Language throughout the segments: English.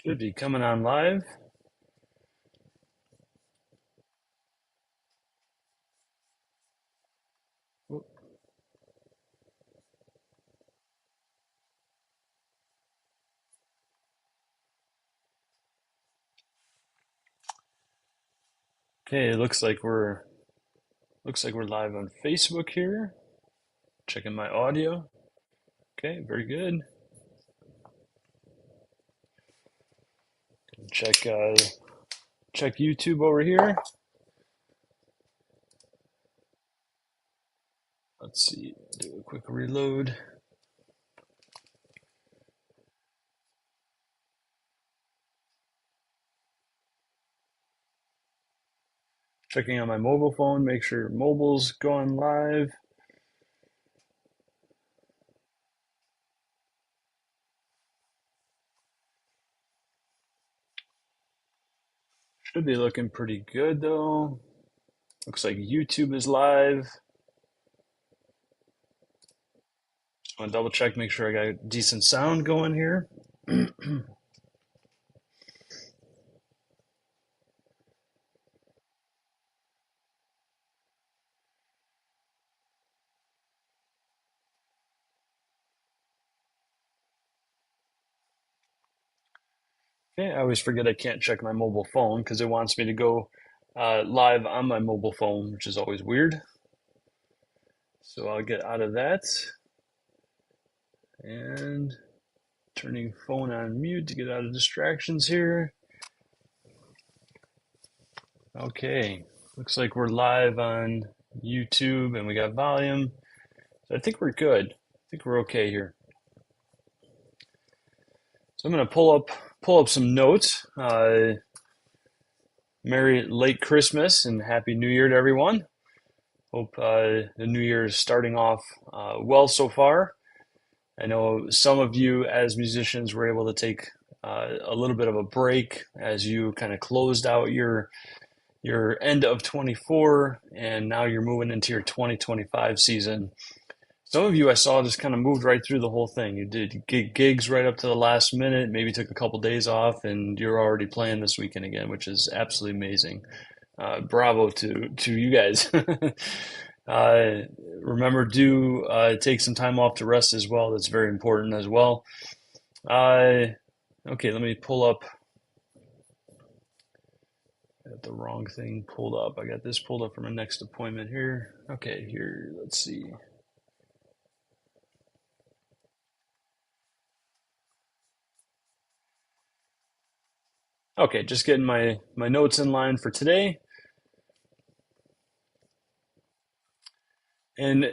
Should be coming on live. Okay, looks like we're live on Facebook here. Checking my audio. Okay, very good. Check YouTube over here. Let's see. Do a quick reload. Checking on my mobile phone. Make sure mobile's going live. Should be looking pretty good though. Looks like YouTube is live. Just want to double check, make sure I got decent sound going here. Okay, I always forget I can't check my mobile phone because it wants me to go live on my mobile phone, which is always weird. So I'll get out of that and turning phone on mute to get out of distractions here. Okay, looks like we're live on YouTube and we got volume. So I think we're good. I think we're okay here. So I'm going to pull up some notes. Merry late Christmas and Happy New Year to everyone. Hope the new year is starting off well so far. I know some of you, as musicians, were able to take a little bit of a break as you kind of closed out your end of 24, and now you're moving into your 2025 season. Some of you I saw just kind of moved right through the whole thing. You did gigs right up to the last minute, maybe took a couple days off, and you're already playing this weekend again, which is absolutely amazing. Bravo to you guys. Uh, Remember, do take some time off to rest as well. That's very important as well. Uh, okay, let me pull up. I got the wrong thing pulled up. I got this pulled up for my next appointment here. Okay, here, let's see. Okay, just getting my notes in line for today. And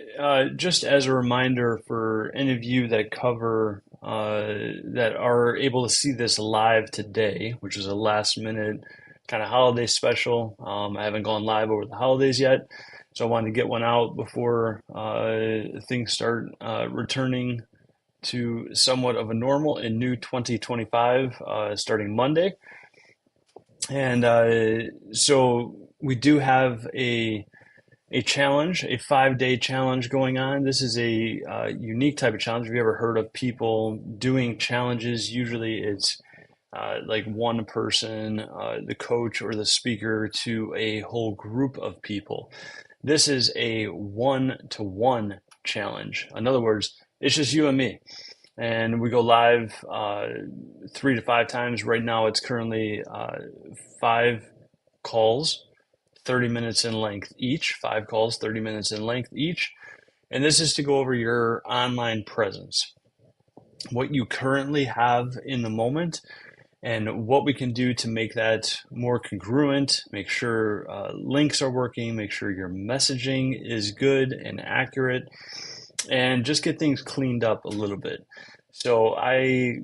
just as a reminder for any of you that cover that are able to see this live today, which is a last minute kind of holiday special. I haven't gone live over the holidays yet, so I wanted to get one out before things start returning to somewhat of a normal in new 2025 starting Monday. And so we do have a challenge, a 5 day challenge going on. This is a unique type of challenge. Have you ever heard of people doing challenges? Usually it's like one person, the coach or the speaker, to a whole group of people. This is a one-to-one challenge. In other words, it's just you and me. And we go live 3 to 5 times. Right now, it's currently 5 calls 30 minutes in length each, 5 calls, 30 minutes in length each. And this is to go over your online presence, what you currently have in the moment, and what we can do to make that more congruent, make sure links are working, make sure your messaging is good and accurate, and just get things cleaned up a little bit. So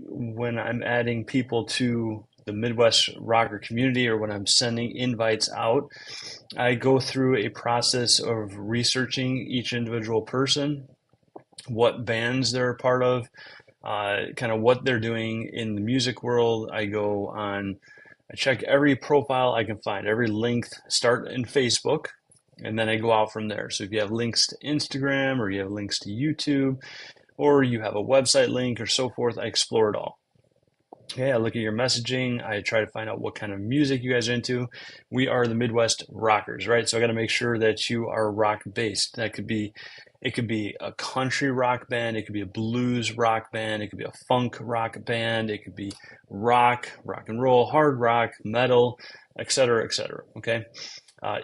when I'm adding people to the Midwest Rocker community or when I'm sending invites out, I go through a process of researching each individual person, what bands they're a part of, kind of what they're doing in the music world. I check every profile I can find, every link, start in Facebook, and then I go out from there. So if you have links to Instagram or you have links to YouTube or you have a website link or so forth, I explore it all. Okay, I look at your messaging. I try to find out what kind of music you guys are into. We are the Midwest Rockers, right? So I got to make sure that you are rock based. It could be a country rock band. It could be a blues rock band. It could be a funk rock band. It could be rock and roll, hard rock, metal, et cetera, et cetera. Okay.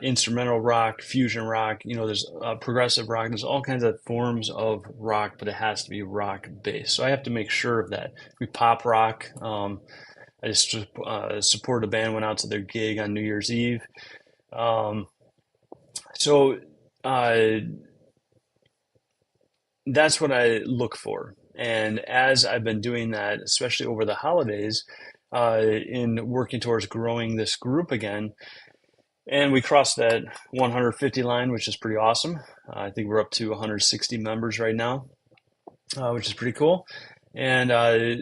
Instrumental rock, fusion rock, there's progressive rock. There's all kinds of forms of rock, but it has to be rock based. So I have to make sure of that. We pop rock. I just supported a band, went out to their gig on New Year's Eve. Um, so uh, that's what I look for. And as I've been doing that, especially over the holidays, in working towards growing this group again, and we crossed that 150 line, which is pretty awesome. I think we're up to 160 members right now, which is pretty cool. And I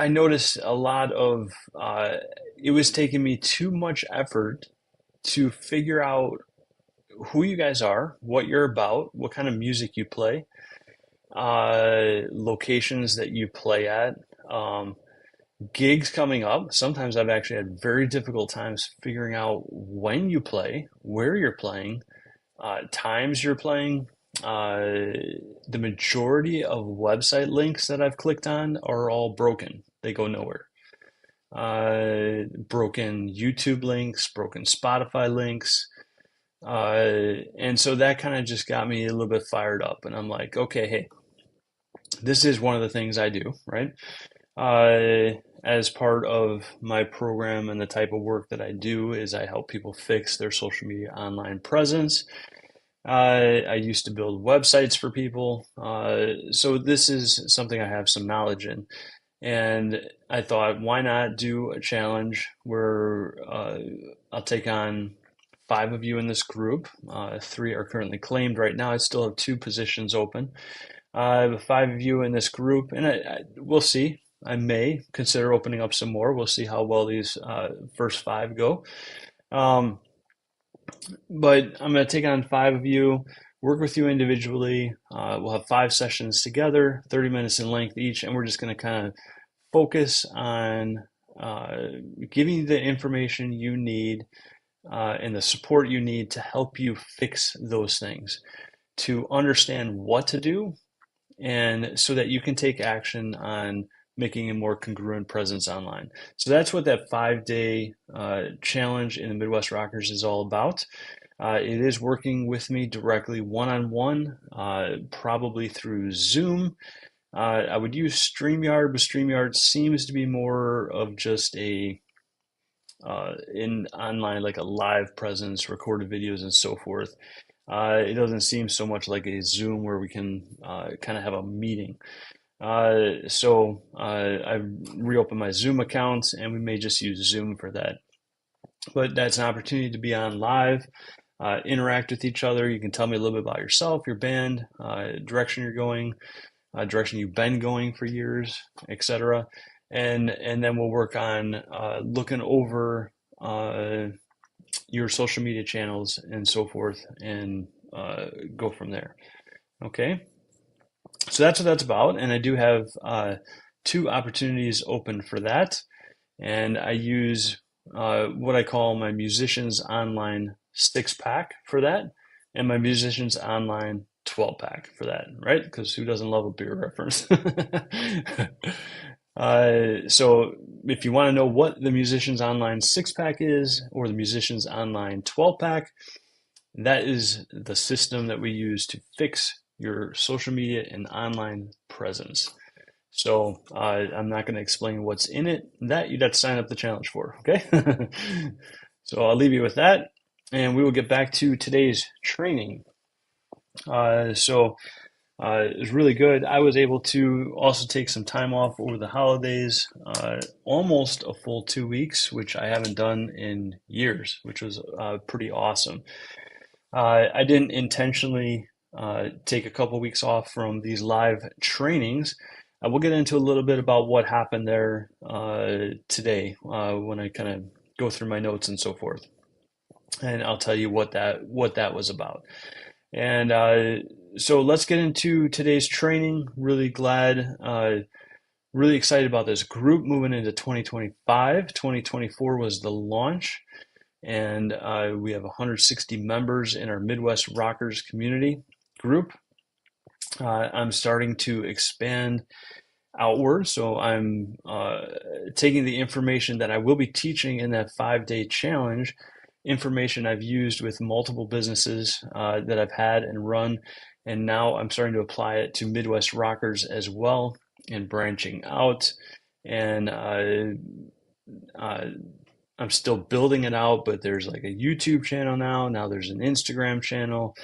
noticed a lot of it was taking me too much effort to figure out who you guys are, what you're about, what kind of music you play, locations that you play at. Gigs coming up. Sometimes I've actually had very difficult times figuring out when you play, where you're playing, times you're playing. The majority of website links that I've clicked on are all broken. They go nowhere. Broken YouTube links, broken Spotify links. And so that kind of just got me a little bit fired up. And I'm like, okay, hey, this is one of the things I do, right? As part of my program and the type of work that I do is I help people fix their social media online presence. I used to build websites for people. So this is something I have some knowledge in. And I thought, why not do a challenge where I'll take on 5 of you in this group. 3 are currently claimed right now. I still have 2 positions open. I have 5 of you in this group, and we'll see. I may consider opening up some more. We'll see how well these first 5 go. But I'm going to take on 5 of you, work with you individually. We'll have 5 sessions together, 30 minutes in length each, and we're just going to kind of focus on giving you the information you need and the support you need to help you fix those things, to understand what to do, and so that you can take action on making a more congruent presence online. So that's what that 5-day challenge in the Midwest Rockers is all about. It is working with me directly one-on-one, probably through Zoom. I would use StreamYard, but StreamYard seems to be more of just a in online, like a live presence, recorded videos, and so forth. It doesn't seem so much like a Zoom where we can kind of have a meeting. So I've reopened my Zoom account, and we may just use Zoom for that. But that's an opportunity to be on live, interact with each other. You can tell me a little bit about yourself, your band, direction you're going, direction you've been going for years, etc. And then we'll work on looking over your social media channels and so forth, and go from there. Okay, so that's what that's about, and I do have 2 opportunities open for that, and I use what I call my Musicians Online 6-pack for that, and my Musicians Online 12-pack for that, right? Because who doesn't love a beer reference? So if you want to know what the Musicians Online 6-pack is, or the Musicians Online 12-pack, that is the system that we use to fix your social media and online presence. So I'm not going to explain what's in it. That you'd have to sign up the challenge for, okay? So I'll leave you with that, and we will get back to today's training. It was really good. I was able to also take some time off over the holidays, almost a full 2 weeks, which I haven't done in years, which was pretty awesome. I didn't intentionally take a couple weeks off from these live trainings. We'll get into a little bit about what happened there today when I kind of go through my notes and so forth, and I'll tell you what that was about. And so let's get into today's training. Really glad Really excited about this group moving into 2025. 2024 was the launch, and we have 160 members in our Midwest Rockers community group. I'm starting to expand outward, so I'm taking the information that I will be teaching in that 5-day challenge, information I've used with multiple businesses that I've had and run, and now I'm starting to apply it to Midwest Rockers as well and branching out. And I'm still building it out, but there's like a YouTube channel now. Now there's an Instagram channel.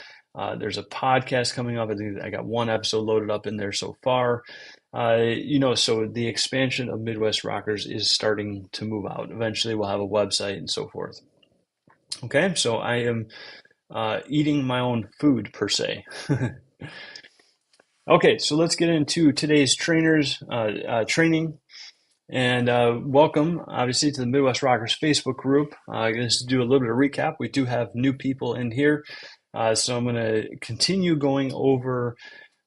There's a podcast coming up. I think I got one episode loaded up in there so far. So the expansion of Midwest Rockers is starting to move out. Eventually, we'll have a website and so forth. Okay, so I am eating my own food per se. Okay, so let's get into today's training. And welcome, obviously, to the Midwest Rockers Facebook group. Just to do a little bit of recap, we do have new people in here. So I'm going to continue going over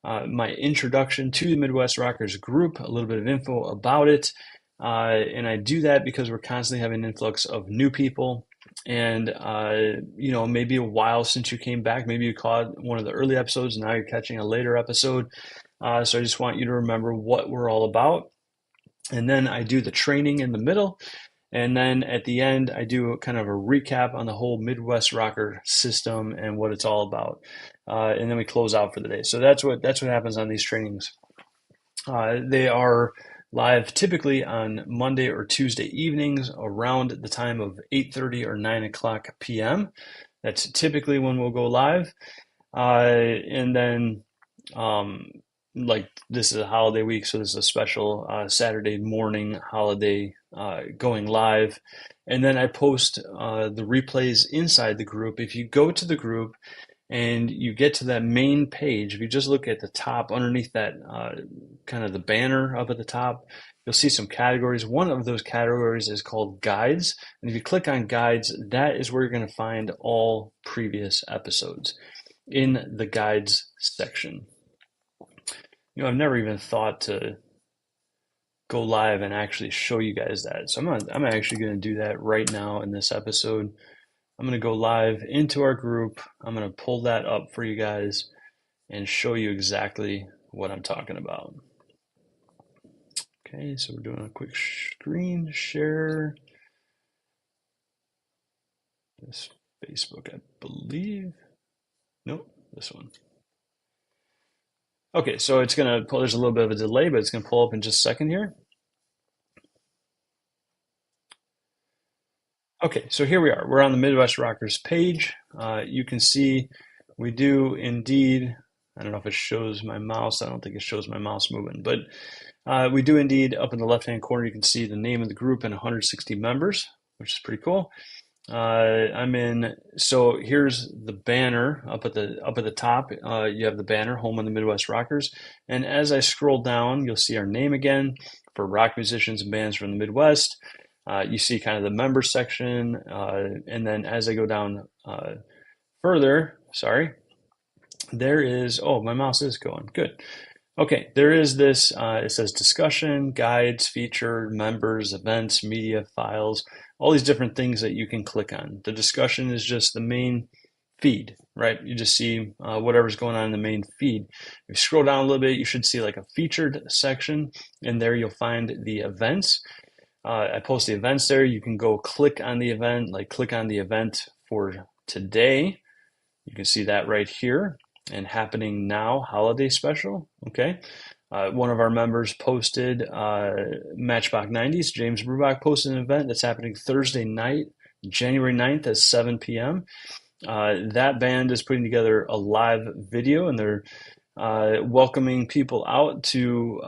my introduction to the Midwest Rockers group, a little bit of info about it. And I do that because we're constantly having an influx of new people. And, maybe a while since you came back, maybe you caught one of the early episodes, and now you're catching a later episode. So I just want you to remember what we're all about. And then I do the training in the middle. And then at the end, I do kind of a recap on the whole Midwest Rocker system and what it's all about. And then we close out for the day. So that's what happens on these trainings. They are live typically on Monday or Tuesday evenings around the time of 8:30 or 9 o'clock p.m. That's typically when we'll go live. And then like this is a holiday week, so this is a special Saturday morning holiday going live. And then I post the replays inside the group. If you go to the group and you get to that main page, if you just look at the top underneath that kind of the banner up at the top, you'll see some categories. One of those categories is called guides. And if you click on guides, that is where you're going to find all previous episodes in the guides section. I've never even thought to go live and actually show you guys that. So I'm actually going to do that right now in this episode. I'm going to go live into our group. I'm going to pull that up for you guys and show you exactly what I'm talking about. Okay, so we're doing a quick screen share. This Facebook, I believe. Nope, this one. Okay, so it's going to pull, there's a little bit of a delay, but it's going to pull up in just a second here. Okay, so here we are. We're on the Midwest Rockers page. You can see we do indeed, I don't know if it shows my mouse. I don't think it shows my mouse moving, but we do indeed, up in the left-hand corner, you can see the name of the group and 160 members, which is pretty cool. So here's the banner up at the top. You have the banner, Home of the Midwest Rockers. And as I scroll down, you'll see our name again for rock musicians and bands from the Midwest. You see kind of the member section. And then as I go down further, there is, oh, my mouse is going, good. Okay, there is this, it says discussion, guides, featured, members, events, media, files, all these different things that you can click on. The discussion is just the main feed, right? You just see whatever's going on in the main feed. If you scroll down a little bit, you should see like a featured section, and there you'll find the events. I post the events there. You can go click on the event, like click on the event for today. You can see that right here. And happening now, holiday special. Okay. One of our members posted Matchbox 90s. James Brubach posted an event that's happening Thursday night, January 9th at 7 p.m. That band is putting together a live video, and they're welcoming people out to,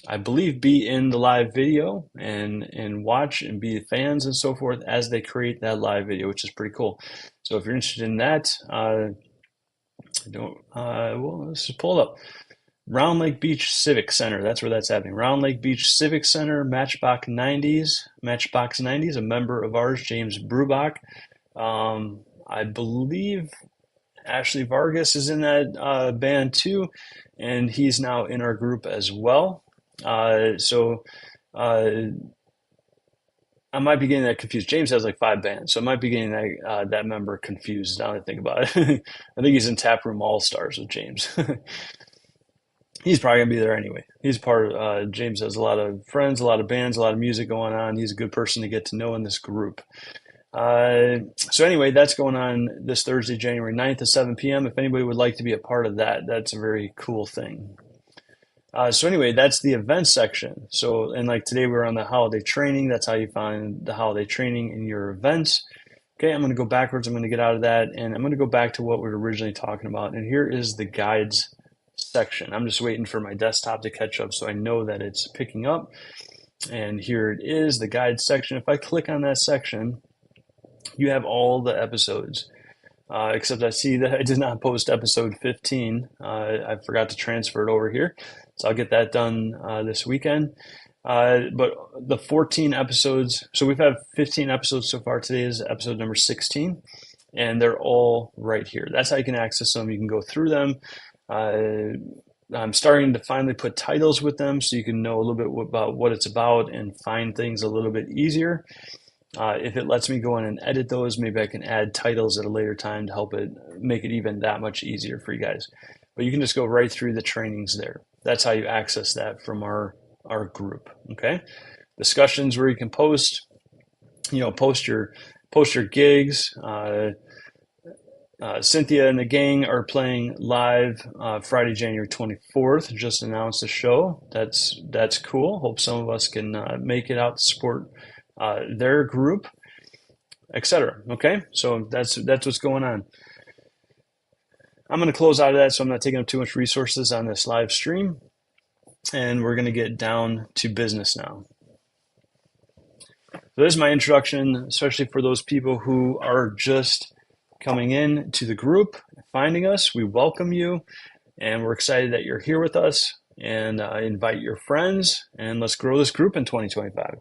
I believe, be in the live video and watch and be fans and so forth as they create that live video, which is pretty cool. So if you're interested in that, let's just pull it up. Round Lake Beach Civic Center. That's where that's happening. Round Lake Beach Civic Center, Matchbox 90s, a member of ours, James Brubach. I believe Ashley Vargas is in that band too, and he's now in our group as well. So I might be getting that confused. James has like 5 bands, so I might be getting that member confused now that I think about it. I think he's in Taproom All Stars with James. He's probably gonna be there anyway. He's part of James has a lot of friends, a lot of bands, a lot of music going on. He's a good person to get to know in this group. So anyway, that's going on this Thursday, January 9th at 7 p.m. If anybody would like to be a part of that, that's a very cool thing. So anyway, that's the event section. So, and like today we were on the holiday training. That's how you find the holiday training in your events. Okay, I'm going to go backwards. I'm going to get out of that, and I'm going to go back to what we were originally talking about. And here is the guides section. I'm just waiting for my desktop to catch up so I know that it's picking up. And here it is, the guides section. If I click on that section, you have all the episodes. Except I see that I did not post episode 15. I forgot to transfer it over here. So I'll get that done this weekend. But the 14 episodes, so we've had 15 episodes so far. Today is episode number 16, and they're all right here. That's how you can access them. You can go through them. I'm starting to finally put titles with them so you can know a little bit about what it's about and find things a little bit easier. If it lets me go in and edit those, maybe I can add titles at a later time to help it make it even that much easier for you guys. But you can just go right through the trainings there. That's how you access that from our group. Okay, discussions where you can post, post your gigs. Cynthia and the gang are playing live Friday, January 24th. Just announced the show. That's cool. Hope some of us can make it out to support their group, etc. Okay, so that's what's going on. I'm going to close out of that, so I'm not taking up too much resources on this live stream, and we're going to get down to business now. So this is my introduction, especially for those people who are just coming in to the group, finding us. We welcome you, and we're excited that you're here with us, and invite your friends, and let's grow this group in 2025.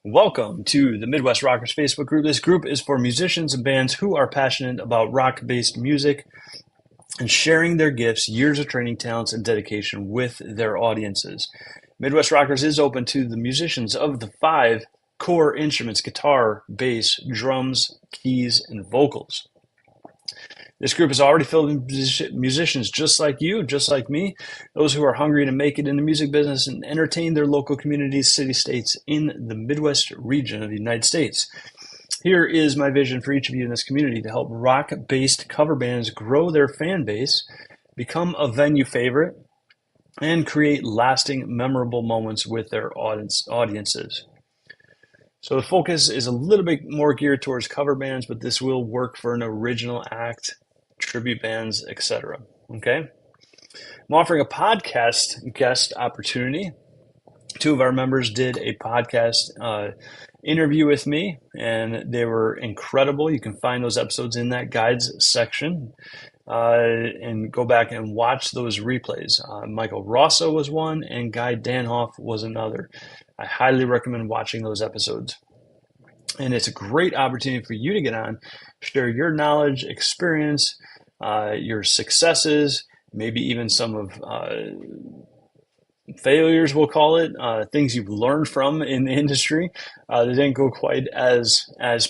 Welcome to the Midwest Rockers Facebook group. This group is for musicians and bands who are passionate about rock-based music and sharing their gifts, years of training, talents, and dedication with their audiences. Midwest Rockers is open to the musicians of the 5 core instruments: guitar, bass, drums, keys, and vocals. This group is already filled with musicians just like you, just like me, those who are hungry to make it in the music business and entertain their local communities, city-states in the Midwest region of the United States. Here is my vision for each of you in this community to help rock-based cover bands grow their fan base, become a venue favorite, and create lasting, memorable moments with their audiences. So the focus is a little bit more geared towards cover bands, but this will work for an original act, tribute bands, etc. Okay? I'm offering a podcast guest opportunity. 2 of our members did a podcast interview with me, and they were incredible. You can find those episodes in that guides section and go back and watch those replays. Michael Rosso was one, and Guy Danhoff was another. I highly recommend watching those episodes. And it's a great opportunity for you to get on, share your knowledge, experience, your successes, maybe even some of failures, we'll call it, things you've learned from in the industry that didn't go quite as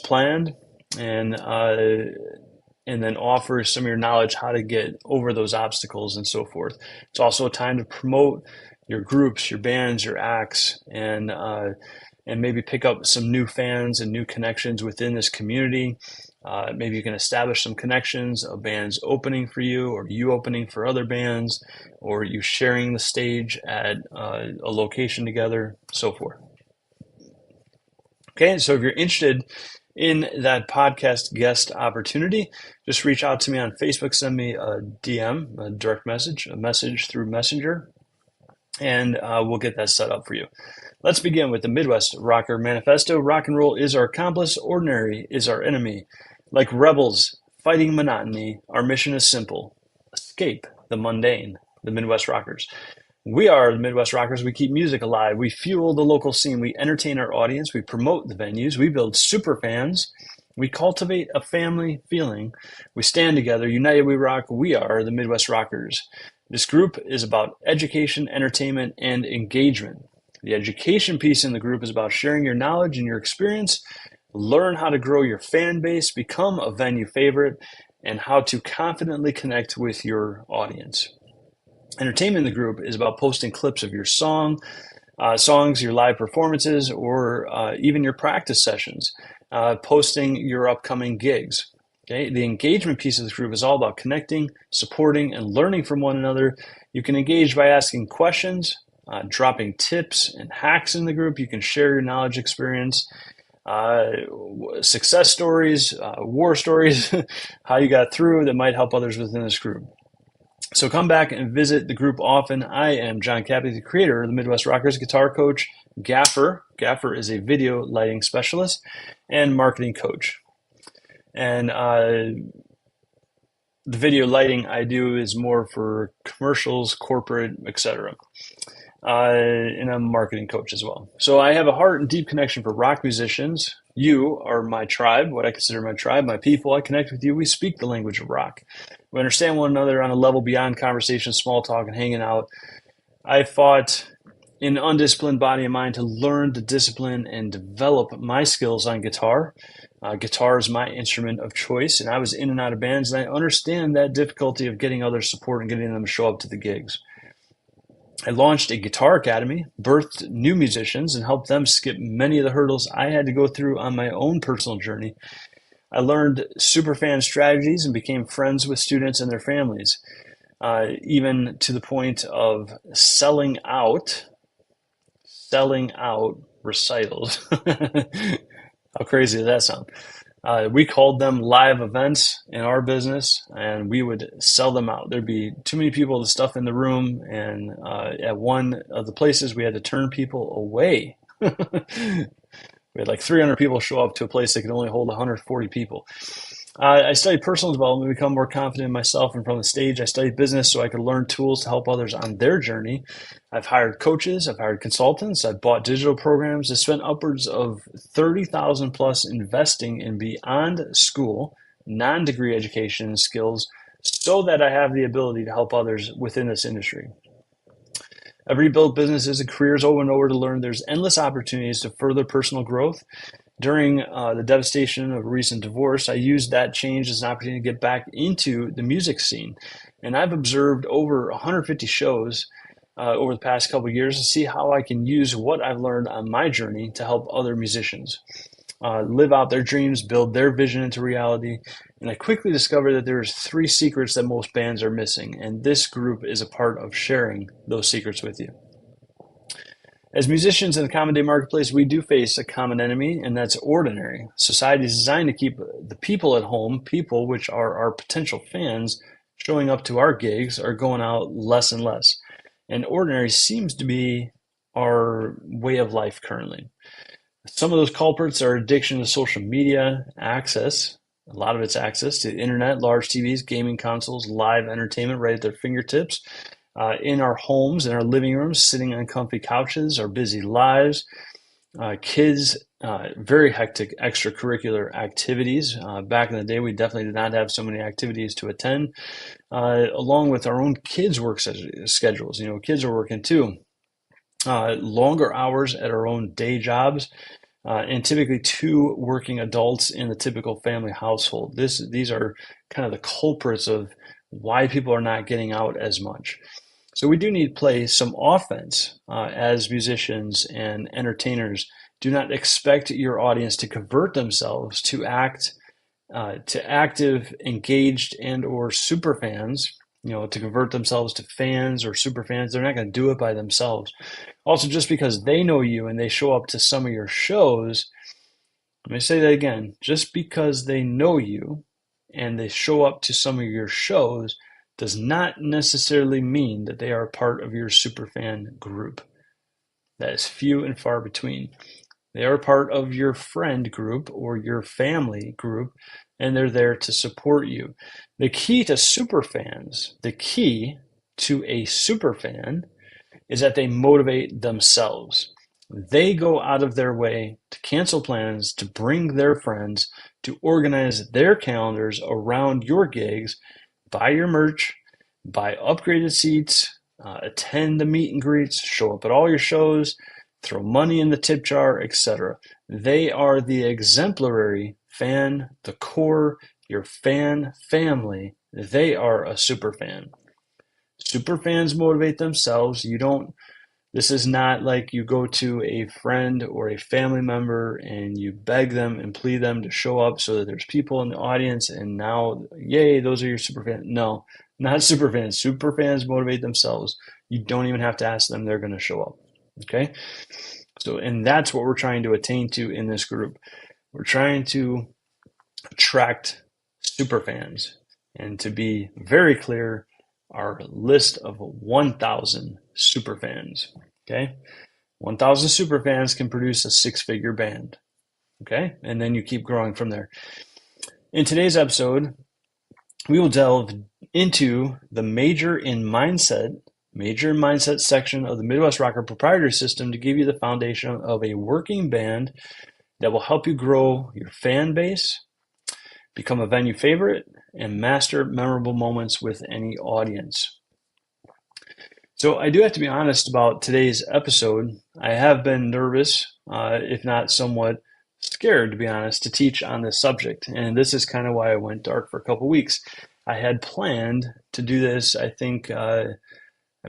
planned, and then offer some of your knowledge how to get over those obstacles and so forth. It's also a time to promote your groups, your bands, your acts, and maybe pick up some new fans and new connections within this community. Maybe you can establish some connections of bands opening for you, or you opening for other bands, or you sharing the stage at a location together, so forth. Okay, so if you're interested in that podcast guest opportunity, just reach out to me on Facebook, send me a DM, a direct message, a message through Messenger, and we'll get that set up for you. Let's begin with the Midwest Rocker Manifesto. Rock and roll is our accomplice, ordinary is our enemy. Like rebels fighting monotony, our mission is simple: escape the mundane. The Midwest Rockers. We are the Midwest Rockers. We keep music alive. We fuel the local scene. We entertain our audience. We promote the venues. We build super fans. We cultivate a family feeling. We stand together. United we rock. We are the Midwest Rockers. This group is about education, entertainment, and engagement. The education piece in the group is about sharing your knowledge and your experience, learn how to grow your fan base, become a venue favorite, and how to confidently connect with your audience. Entertainment in the group is about posting clips of your songs, your live performances, or even your practice sessions, posting your upcoming gigs. Okay, the engagement piece of the group is all about connecting, supporting, and learning from one another. You can engage by asking questions, dropping tips and hacks in the group. You can share your knowledge, experience, uh, success stories, war stories, how you got through that might help others within this group. So come back and visit the group often. I am John Cappy, the creator of the Midwest Rockers, guitar coach, gaffer. Gaffer is a video lighting specialist and marketing coach. And the video lighting I do is more for commercials, corporate, etc. And I'm a marketing coach as well. So I have a heart and deep connection for rock musicians. You are my tribe, what I consider my tribe, my people. I connect with you. We speak the language of rock. We understand one another on a level beyond conversation, small talk, and hanging out. I fought in an undisciplined body and mind to learn to discipline and develop my skills on guitar. Guitar is my instrument of choice, and I was in and out of bands, and I understand that difficulty of getting others support and getting them to show up to the gigs. I launched a guitar academy, birthed new musicians, and helped them skip many of the hurdles I had to go through on my own personal journey. I learned superfan strategies and became friends with students and their families, even to the point of selling out recitals. How crazy does that sound? We called them live events in our business, and we would sell them out. There'd be too many people to stuff in the room, and at one of the places, we had to turn people away. We had like 300 people show up to a place that could only hold 140 people. I studied personal development to become more confident in myself and from the stage. I studied business so I could learn tools to help others on their journey. I've hired coaches, I've hired consultants, I've bought digital programs. I spent upwards of 30,000 plus investing in beyond school, non-degree education and skills so that I have the ability to help others within this industry. I've rebuilt businesses and careers over and over to learn there's endless opportunities to further personal growth. During the devastation of a recent divorce, I used that change as an opportunity to get back into the music scene. And I've observed over 150 shows over the past couple of years to see how I can use what I've learned on my journey to help other musicians live out their dreams, build their vision into reality. And I quickly discovered that there's 3 secrets that most bands are missing, and this group is a part of sharing those secrets with you. As musicians in the common day marketplace, we do face a common enemy, and that's ordinary. Society is designed to keep the people at home. People, which are our potential fans, showing up to our gigs are going out less and less. And ordinary seems to be our way of life currently. Some of those culprits are addiction to social media, access. A lot of it's access to the internet, large TVs, gaming consoles, live entertainment right at their fingertips. In our homes, in our living rooms, sitting on comfy couches, our busy lives. Kids, very hectic extracurricular activities. Back in the day, we definitely did not have so many activities to attend, along with our own kids' work schedules. You know, kids are working too. Longer hours at our own day jobs, and typically 2 working adults in the typical family household. These are kind of the culprits of why people are not getting out as much. So we do need to play some offense as musicians and entertainers. Do not expect your audience to convert themselves to active, engaged, and or super fans. You know, to convert themselves to fans or super fans. They're not going to do it by themselves. Also, just because they know you and they show up to some of your shows, let me say that again, just because they know you and they show up to some of your shows does not necessarily mean that they are part of your superfan group. That is few and far between. They are part of your friend group or your family group, and they're there to support you. The key to superfans, the key to a superfan is that they motivate themselves. They go out of their way to cancel plans, to bring their friends, to organize their calendars around your gigs, buy your merch, buy upgraded seats, attend the meet and greets, show up at all your shows, throw money in the tip jar, etc. They are the exemplary fan, the core, your fan family. They are a super fan. Super fans motivate themselves. This is not like you go to a friend or a family member and you beg them and plead them to show up so that there's people in the audience and now, yay, those are your super fans. No, not super fans. Super fans motivate themselves. You don't even have to ask them, they're going to show up. Okay. So, and that's what we're trying to attain to in this group. We're trying to attract super fans. And to be very clear, our list of 1,000 super fans. Okay. 1,000 super fans can produce a six-figure band. Okay. And then you keep growing from there. In today's episode, we will delve into the major in mindset section of the Midwest Rocker proprietary system to give you the foundation of a working band that will help you grow your fan base, become a venue favorite, and master memorable moments with any audience. So I do have to be honest about today's episode. I have been nervous, if not somewhat scared, to be honest, to teach on this subject. And this is kind of why I went dark for a couple weeks. I had planned to do this, I think, I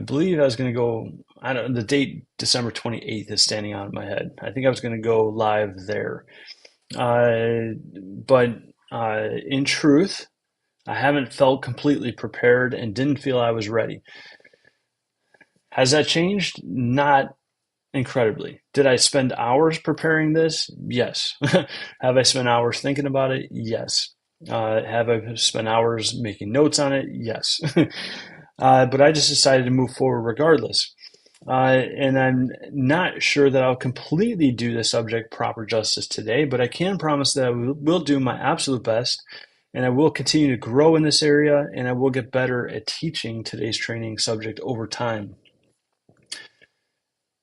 believe I was going to go, the date December 28th is standing out in my head. I think I was going to go live there. But in truth, I haven't felt completely prepared and didn't feel I was ready. Has that changed? Not incredibly. Did I spend hours preparing this? Yes. Have I spent hours thinking about it? Yes. Have I spent hours making notes on it? Yes. But I just decided to move forward regardless. And I'm not sure that I'll completely do the subject proper justice today, but I can promise that I will do my absolute best, and I will continue to grow in this area, and I will get better at teaching today's training subject over time.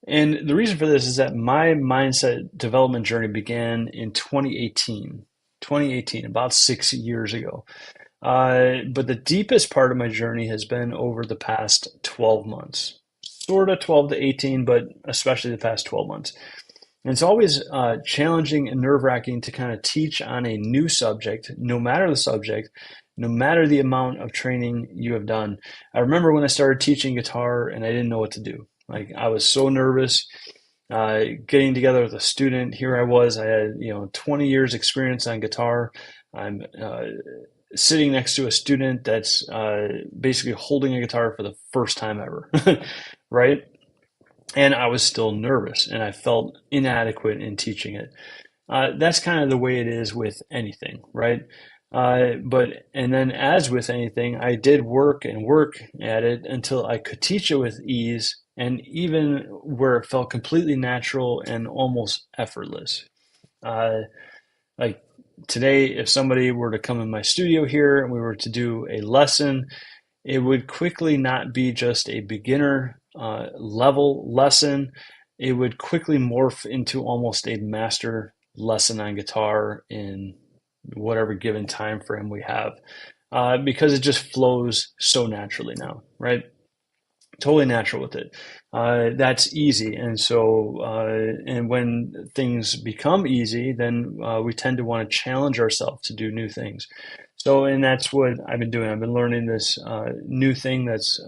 And the reason for this is that my mindset development journey began in 2018, about 6 years ago. But the deepest part of my journey has been over the past 12 months, sort of 12 to 18, but especially the past 12 months. And it's always challenging and nerve-wracking to kind of teach on a new subject, no matter the subject, no matter the amount of training you have done. I remember when I started teaching guitar and I didn't know what to do. Like, I was so nervous getting together with a student. Here I was, I had 20 years experience on guitar. I'm sitting next to a student that's basically holding a guitar for the first time ever, right? And I was still nervous and I felt inadequate in teaching it. That's kind of the way it is with anything, right? And then as with anything, I did work at it until I could teach it with ease, and even where it felt completely natural and almost effortless. Like today, if somebody were to come in my studio here and we were to do a lesson, it would quickly not be just a beginner level lesson. It would quickly morph into almost a master lesson on guitar in whatever given time frame we have, because it just flows so naturally now, right? Totally natural with it. That's easy. And so, and when things become easy, then we tend to want to challenge ourselves to do new things. So, and that's what I've been doing. I've been learning this new thing that's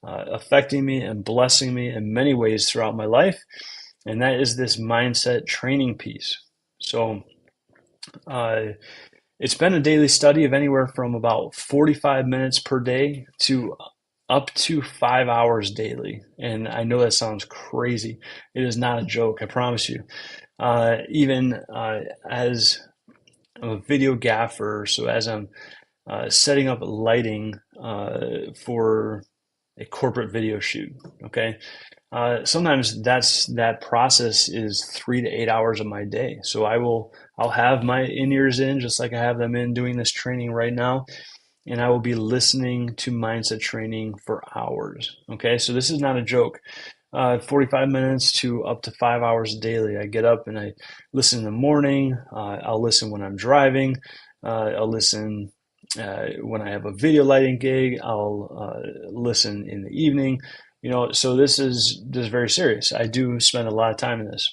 affecting me and blessing me in many ways throughout my life. And that is this mindset training piece. So, it's been a daily study of anywhere from about 45 minutes per day to up to 5 hours daily. And I know that sounds crazy. It is not a joke, I promise you. Even as a video gaffer, so as I'm setting up lighting for a corporate video shoot, okay? Sometimes that process is 3 to 8 hours of my day. So I'll have my in-ears in just like I have them in doing this training right now. And I will be listening to mindset training for hours. Okay, so this is not a joke. 45 minutes to up to 5 hours daily. I get up and I listen in the morning. I'll listen when I'm driving. I'll listen when I have a video lighting gig. I'll listen in the evening. So this is very serious. I do spend a lot of time in this.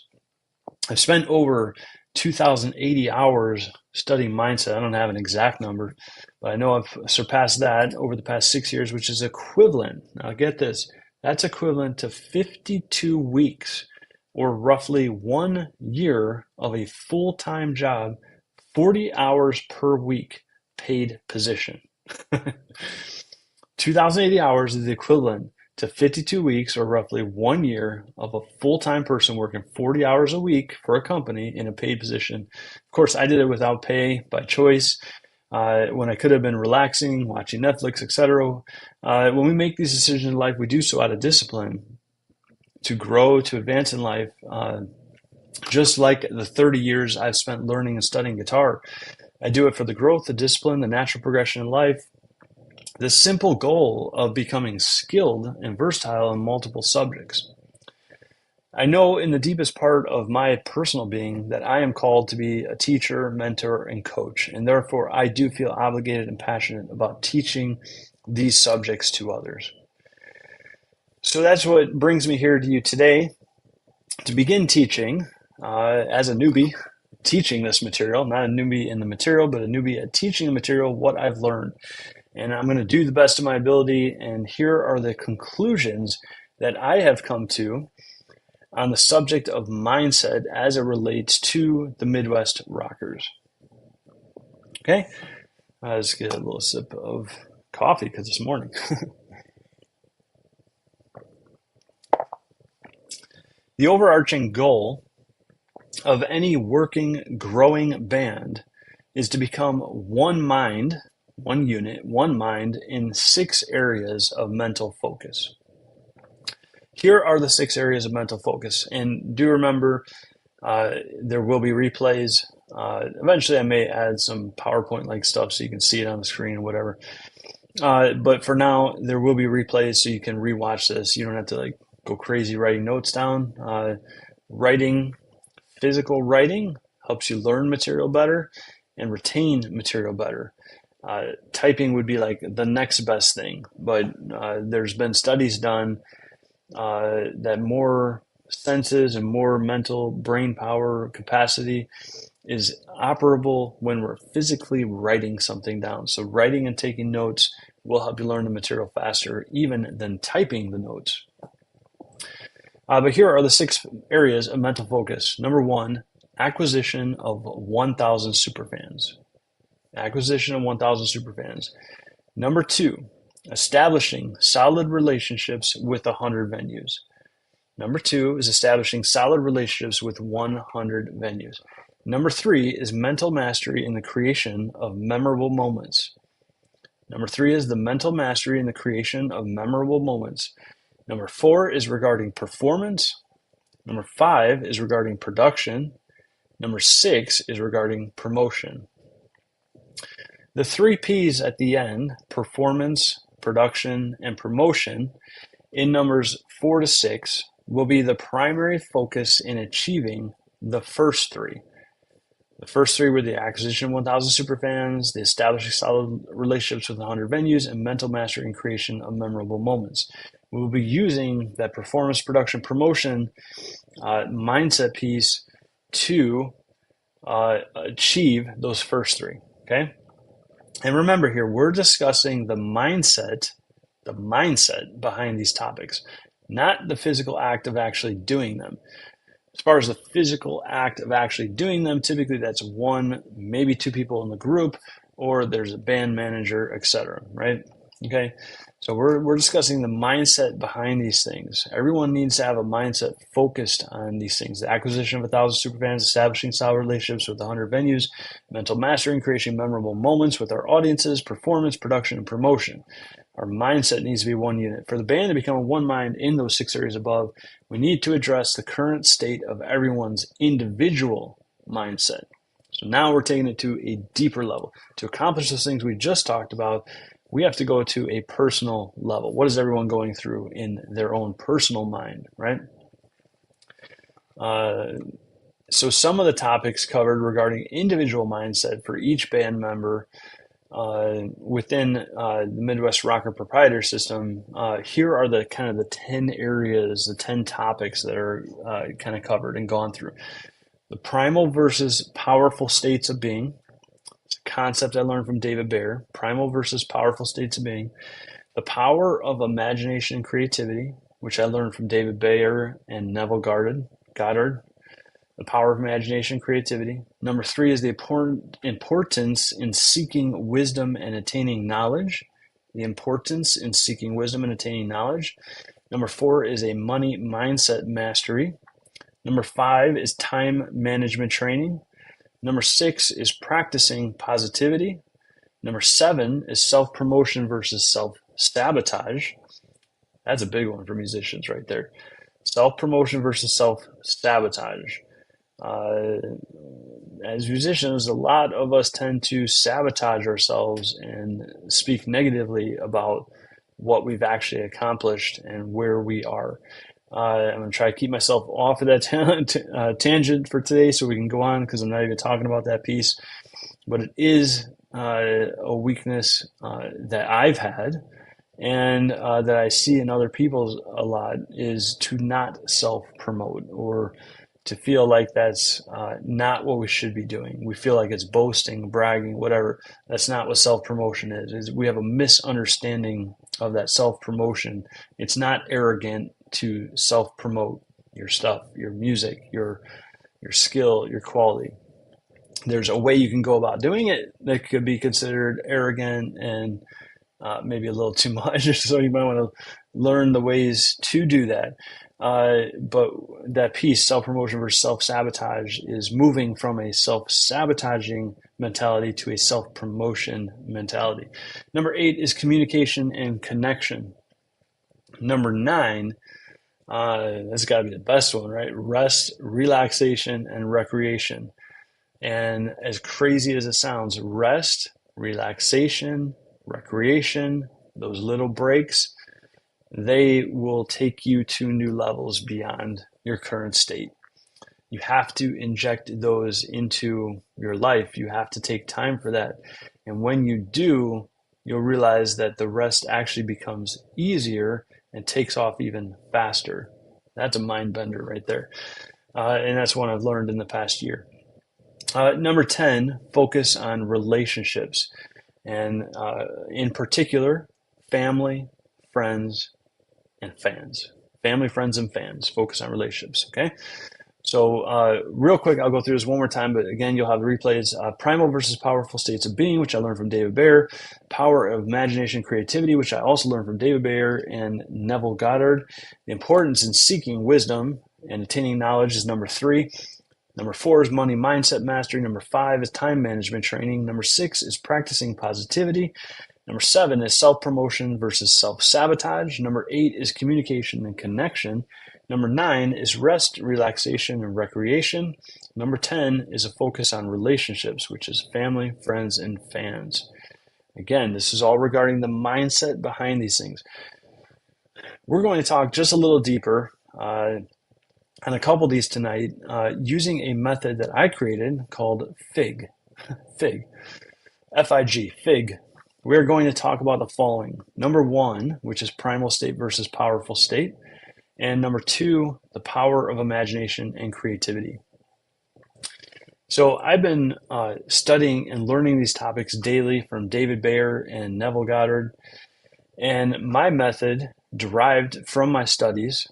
I've spent over 2,080 hours studying mindset. I don't have an exact number, but I know I've surpassed that over the past 6 years, which is equivalent. Now, get this, that's equivalent to 52 weeks or roughly 1 year of a full-time job, 40 hours per week, paid position. 2,080 hours is the equivalent to 52 weeks or roughly 1 year of a full-time person working 40 hours a week for a company in a paid position. Of course, I did it without pay, by choice, when I could have been relaxing, watching Netflix, etc. When we make these decisions in life, we do so out of discipline to grow, to advance in life. Just like the 30 years I've spent learning and studying guitar, I do it for the growth, the discipline, the natural progression in life, the simple goal of becoming skilled and versatile in multiple subjects. I know in the deepest part of my personal being that I am called to be a teacher, mentor, and coach, and therefore I do feel obligated and passionate about teaching these subjects to others. So that's what brings me here to you today to begin teaching as a newbie, teaching this material, not a newbie in the material, but a newbie at teaching the material, what I've learned. And I'm going to do the best of my ability. And here are the conclusions that I have come to on the subject of mindset as it relates to the Midwest Rockers. Okay, let's get a little sip of coffee because it's morning. The overarching goal of any working, growing band is to become one mind, one unit, one mind in 6 areas of mental focus. Here are the 6 areas of mental focus. And do remember, there will be replays. Eventually, I may add some PowerPoint-like stuff so you can see it on the screen or whatever. But for now, there will be replays so you can rewatch this. You don't have to go crazy writing notes down. Physical writing helps you learn material better and retain material better. Typing would be like the next best thing, but there's been studies done that more senses and more mental brain power capacity is operable when we're physically writing something down. So writing and taking notes will help you learn the material faster even than typing the notes. But here are the 6 areas of mental focus. Number 1, acquisition of 1,000 superfans. Acquisition of 1,000 superfans. Number 2, establishing solid relationships with 100 venues. Number 2 is establishing solid relationships with 100 venues. Number 3 is mental mastery in the creation of memorable moments. Number 3 is the mental mastery in the creation of memorable moments. Number 4 is regarding performance. Number 5 is regarding production. Number 6 is regarding promotion. The 3 P's at the end, performance, production, and promotion, in numbers 4 to 6, will be the primary focus in achieving the first 3. The first 3 were the acquisition of 1,000 superfans, the establishing solid relationships with 100 venues, and mental mastery and creation of memorable moments. We will be using that performance, production, promotion mindset piece to achieve those first 3, okay? And remember here, we're discussing the mindset behind these topics, not the physical act of actually doing them. As far as the physical act of actually doing them, typically that's 1, maybe 2 people in the group, or there's a band manager, etc. Right? Okay. So we're discussing the mindset behind these things. Everyone needs to have a mindset focused on these things: the acquisition of 1,000 superfans, establishing solid relationships with 100 venues, mental mastery and creating memorable moments with our audiences, performance, production, and promotion. Our mindset needs to be one unit. For the band to become a one mind in those 6 areas above, we need to address the current state of everyone's individual mindset. So now we're taking it to a deeper level. To accomplish those things we just talked about, we have to go to a personal level. What is everyone going through in their own personal mind, right? So some of the topics covered regarding individual mindset for each band member within the Midwest Rocker Proprietor System, here are the kind of the 10 areas, the 10 topics that are kind of covered and gone through. The primal versus powerful states of being. It's a concept I learned from David Bayer. Primal versus powerful states of being. The power of imagination and creativity, which I learned from David Bayer and Neville Goddard. The power of imagination and creativity. Number 3 is the importance in seeking wisdom and attaining knowledge. The importance in seeking wisdom and attaining knowledge. Number 4 is a money mindset mastery. Number 5 is time management training. Number 6 is practicing positivity. Number 7 is self-promotion versus self-sabotage. That's a big one for musicians right there. Self-promotion versus self-sabotage. As musicians, a lot of us tend to sabotage ourselves and speak negatively about what we've actually accomplished and where we are. I'm going to try to keep myself off of that tangent for today so we can go on, because I'm not even talking about that piece. But it is a weakness that I've had and that I see in other people a lot, is to not self-promote, or to feel like that's not what we should be doing. We feel like it's boasting, bragging, whatever. That's not what self-promotion is. We have a misunderstanding of that self-promotion. It's not arrogant to self-promote your stuff, your music, your skill, your quality. There's a way you can go about doing it that could be considered arrogant and maybe a little too much. So you might want to learn the ways to do that. But that piece, self-promotion versus self-sabotage, is moving from a self-sabotaging mentality to a self-promotion mentality. Number 8 is communication and connection. Number 9, that's got to be the best one, right? Rest, relaxation, and recreation. And as crazy as it sounds, rest, relaxation, recreation, those little breaks, they will take you to new levels beyond your current state. You have to inject those into your life. You have to take time for that. And when you do, you'll realize that the rest actually becomes easier and takes off even faster. That's a mind bender right there. And that's one I've learned in the past year. Number 10, focus on relationships. And in particular, family, friends, and fans. Family, friends, and fans. Focus on relationships, okay? So real quick, I'll go through this one more time, but again, you'll have the replays. Primal versus powerful states of being, which I learned from David Bayer. Power of imagination and creativity, which I also learned from David Bayer and Neville Goddard. The importance in seeking wisdom and attaining knowledge is number 3. Number 4 is money mindset mastery. Number 5 is time management training. Number 6 is practicing positivity. Number 7 is self-promotion versus self-sabotage. Number 8 is communication and connection. Number 9 is rest, relaxation, and recreation. Number 10 is a focus on relationships, which is family, friends, and fans. Again, this is all regarding the mindset behind these things. We're going to talk just a little deeper on a couple of these tonight using a method that I created called FIG. FIG. F-I-G. FIG. We're going to talk about the following. Number 1, which is primal state versus powerful state. And number 2, the power of imagination and creativity. So I've been studying and learning these topics daily from David Bayer and Neville Goddard. And my method, derived from my studies,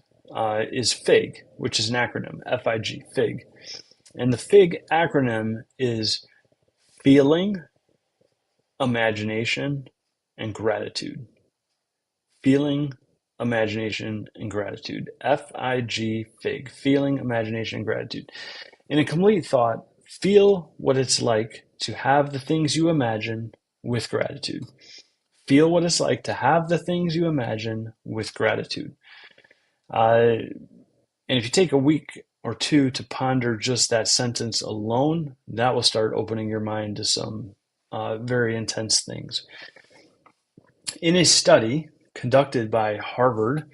is FIG, which is an acronym, F-I-G, FIG. And the FIG acronym is feeling, imagination, and gratitude. Feeling, imagination, and gratitude. F-I-G, FIG. Feeling, imagination, and gratitude. In a complete thought, feel what it's like to have the things you imagine with gratitude. Feel what it's like to have the things you imagine with gratitude. And if you take a week or two to ponder just that sentence alone, that will start opening your mind to some very intense things. In a study conducted by Harvard,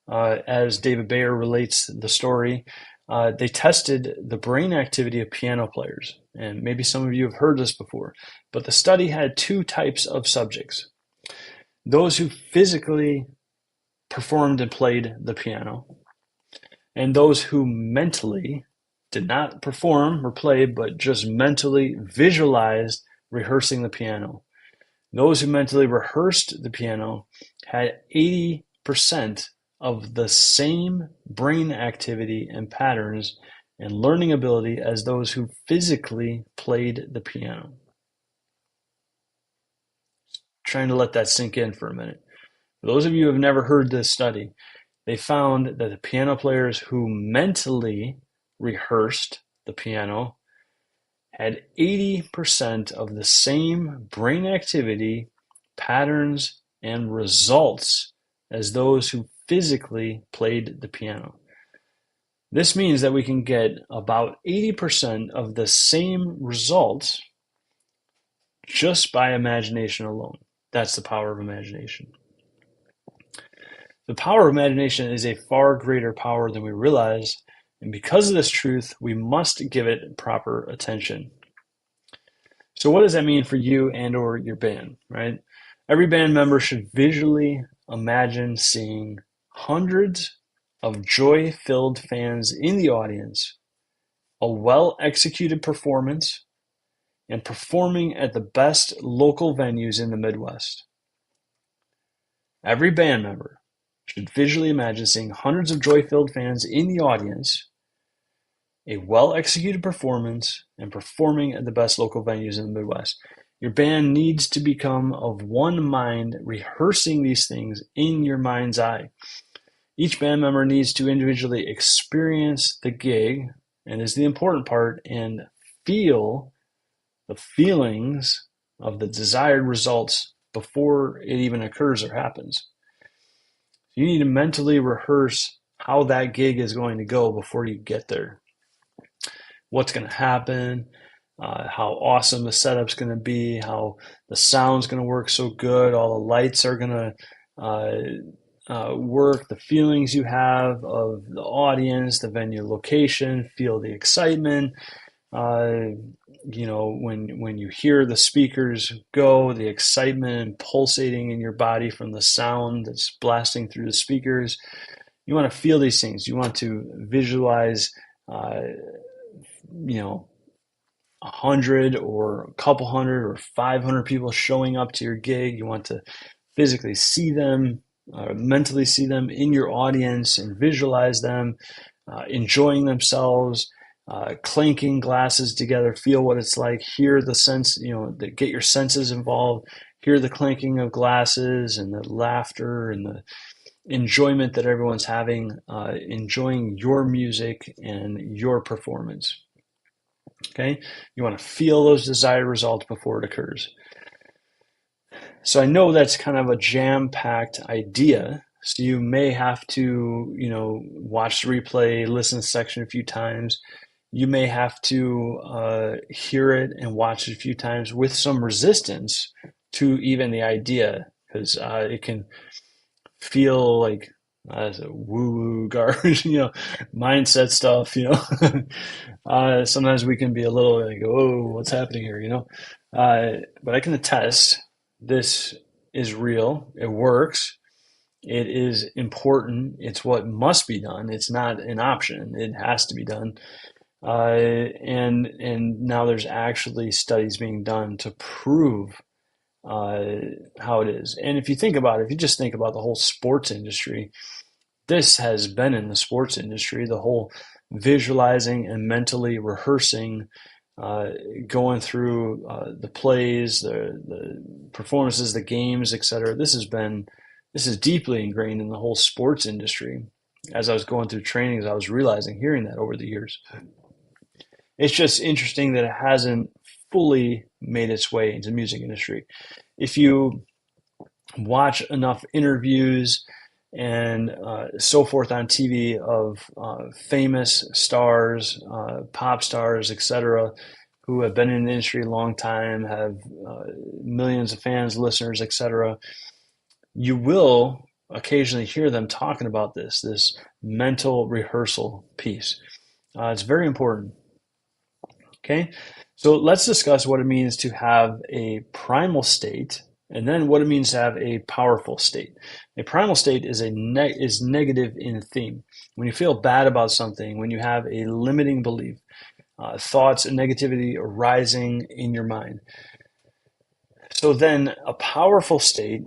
as David Bayer relates the story, they tested the brain activity of piano players. And maybe some of you have heard this before, but the study had two types of subjects: those who physically performed and played the piano, and those who mentally did not perform or play, but just mentally visualized rehearsing the piano. Those who mentally rehearsed the piano had 80% of the same brain activity and patterns and learning ability as those who physically played the piano. Trying to let that sink in for a minute. For those of you who have never heard this study, they found that the piano players who mentally rehearsed the piano had 80% of the same brain activity, patterns, and results as those who physically played the piano. This means that we can get about 80% of the same results just by imagination alone. That's the power of imagination. The power of imagination is a far greater power than we realize, and because of this truth, we must give it proper attention. So what does that mean for you and or your band, right? Every band member should visually imagine seeing hundreds of joy-filled fans in the audience, a well-executed performance, and performing at the best local venues in the Midwest. Every band member should visually imagine seeing hundreds of joy-filled fans in the audience, a well-executed performance, and performing at the best local venues in the Midwest. Your band needs to become of one mind, rehearsing these things in your mind's eye. Each band member needs to individually experience the gig, and is the important part, and feel the feelings of the desired results before it even occurs or happens. You need to mentally rehearse how that gig is going to go before you get there. What's going to happen, how awesome the setup's going to be, how the sound's going to work so good, all the lights are going to work, the feelings you have of the audience, the venue location, feel the excitement. When you hear the speakers go, the excitement pulsating in your body from the sound that's blasting through the speakers. You want to feel these things. You want to visualize, 100 or a couple hundred or 500 people showing up to your gig. You want to physically see them, mentally see them in your audience and visualize them enjoying themselves, clanking glasses together, feel what it's like, hear the sense, get your senses involved, hear the clanking of glasses and the laughter and the enjoyment that everyone's having, enjoying your music and your performance. Okay, you want to feel those desired results before it occurs. So I know that's kind of a jam-packed idea. So you may have to, watch the replay, listen to the section a few times. You may have to hear it and watch it a few times with some resistance to even the idea, because it can feel like woo-woo garbage, mindset stuff, sometimes we can be a little like, oh, what's happening here, but I can attest this is real. It works. It is important. It's what must be done. It's not an option. It has to be done. And now there's actually studies being done to prove how it is. And if you just think about the whole sports industry, this has been in the sports industry, the whole visualizing and mentally rehearsing, going through the plays, the performances, the games, etc. This is deeply ingrained in the whole sports industry. As I was going through trainings, I was hearing that over the years. It's just interesting that it hasn't fully made its way into the music industry. If you watch enough interviews and so forth on TV of famous stars, pop stars, etc., who have been in the industry a long time, have millions of fans, listeners, etc., you will occasionally hear them talking about this mental rehearsal piece. It's very important. Okay, so let's discuss what it means to have a primal state, and then what it means to have a powerful state. A primal state is is negative in theme. When you feel bad about something, when you have a limiting belief, thoughts and negativity arising in your mind. So then a powerful state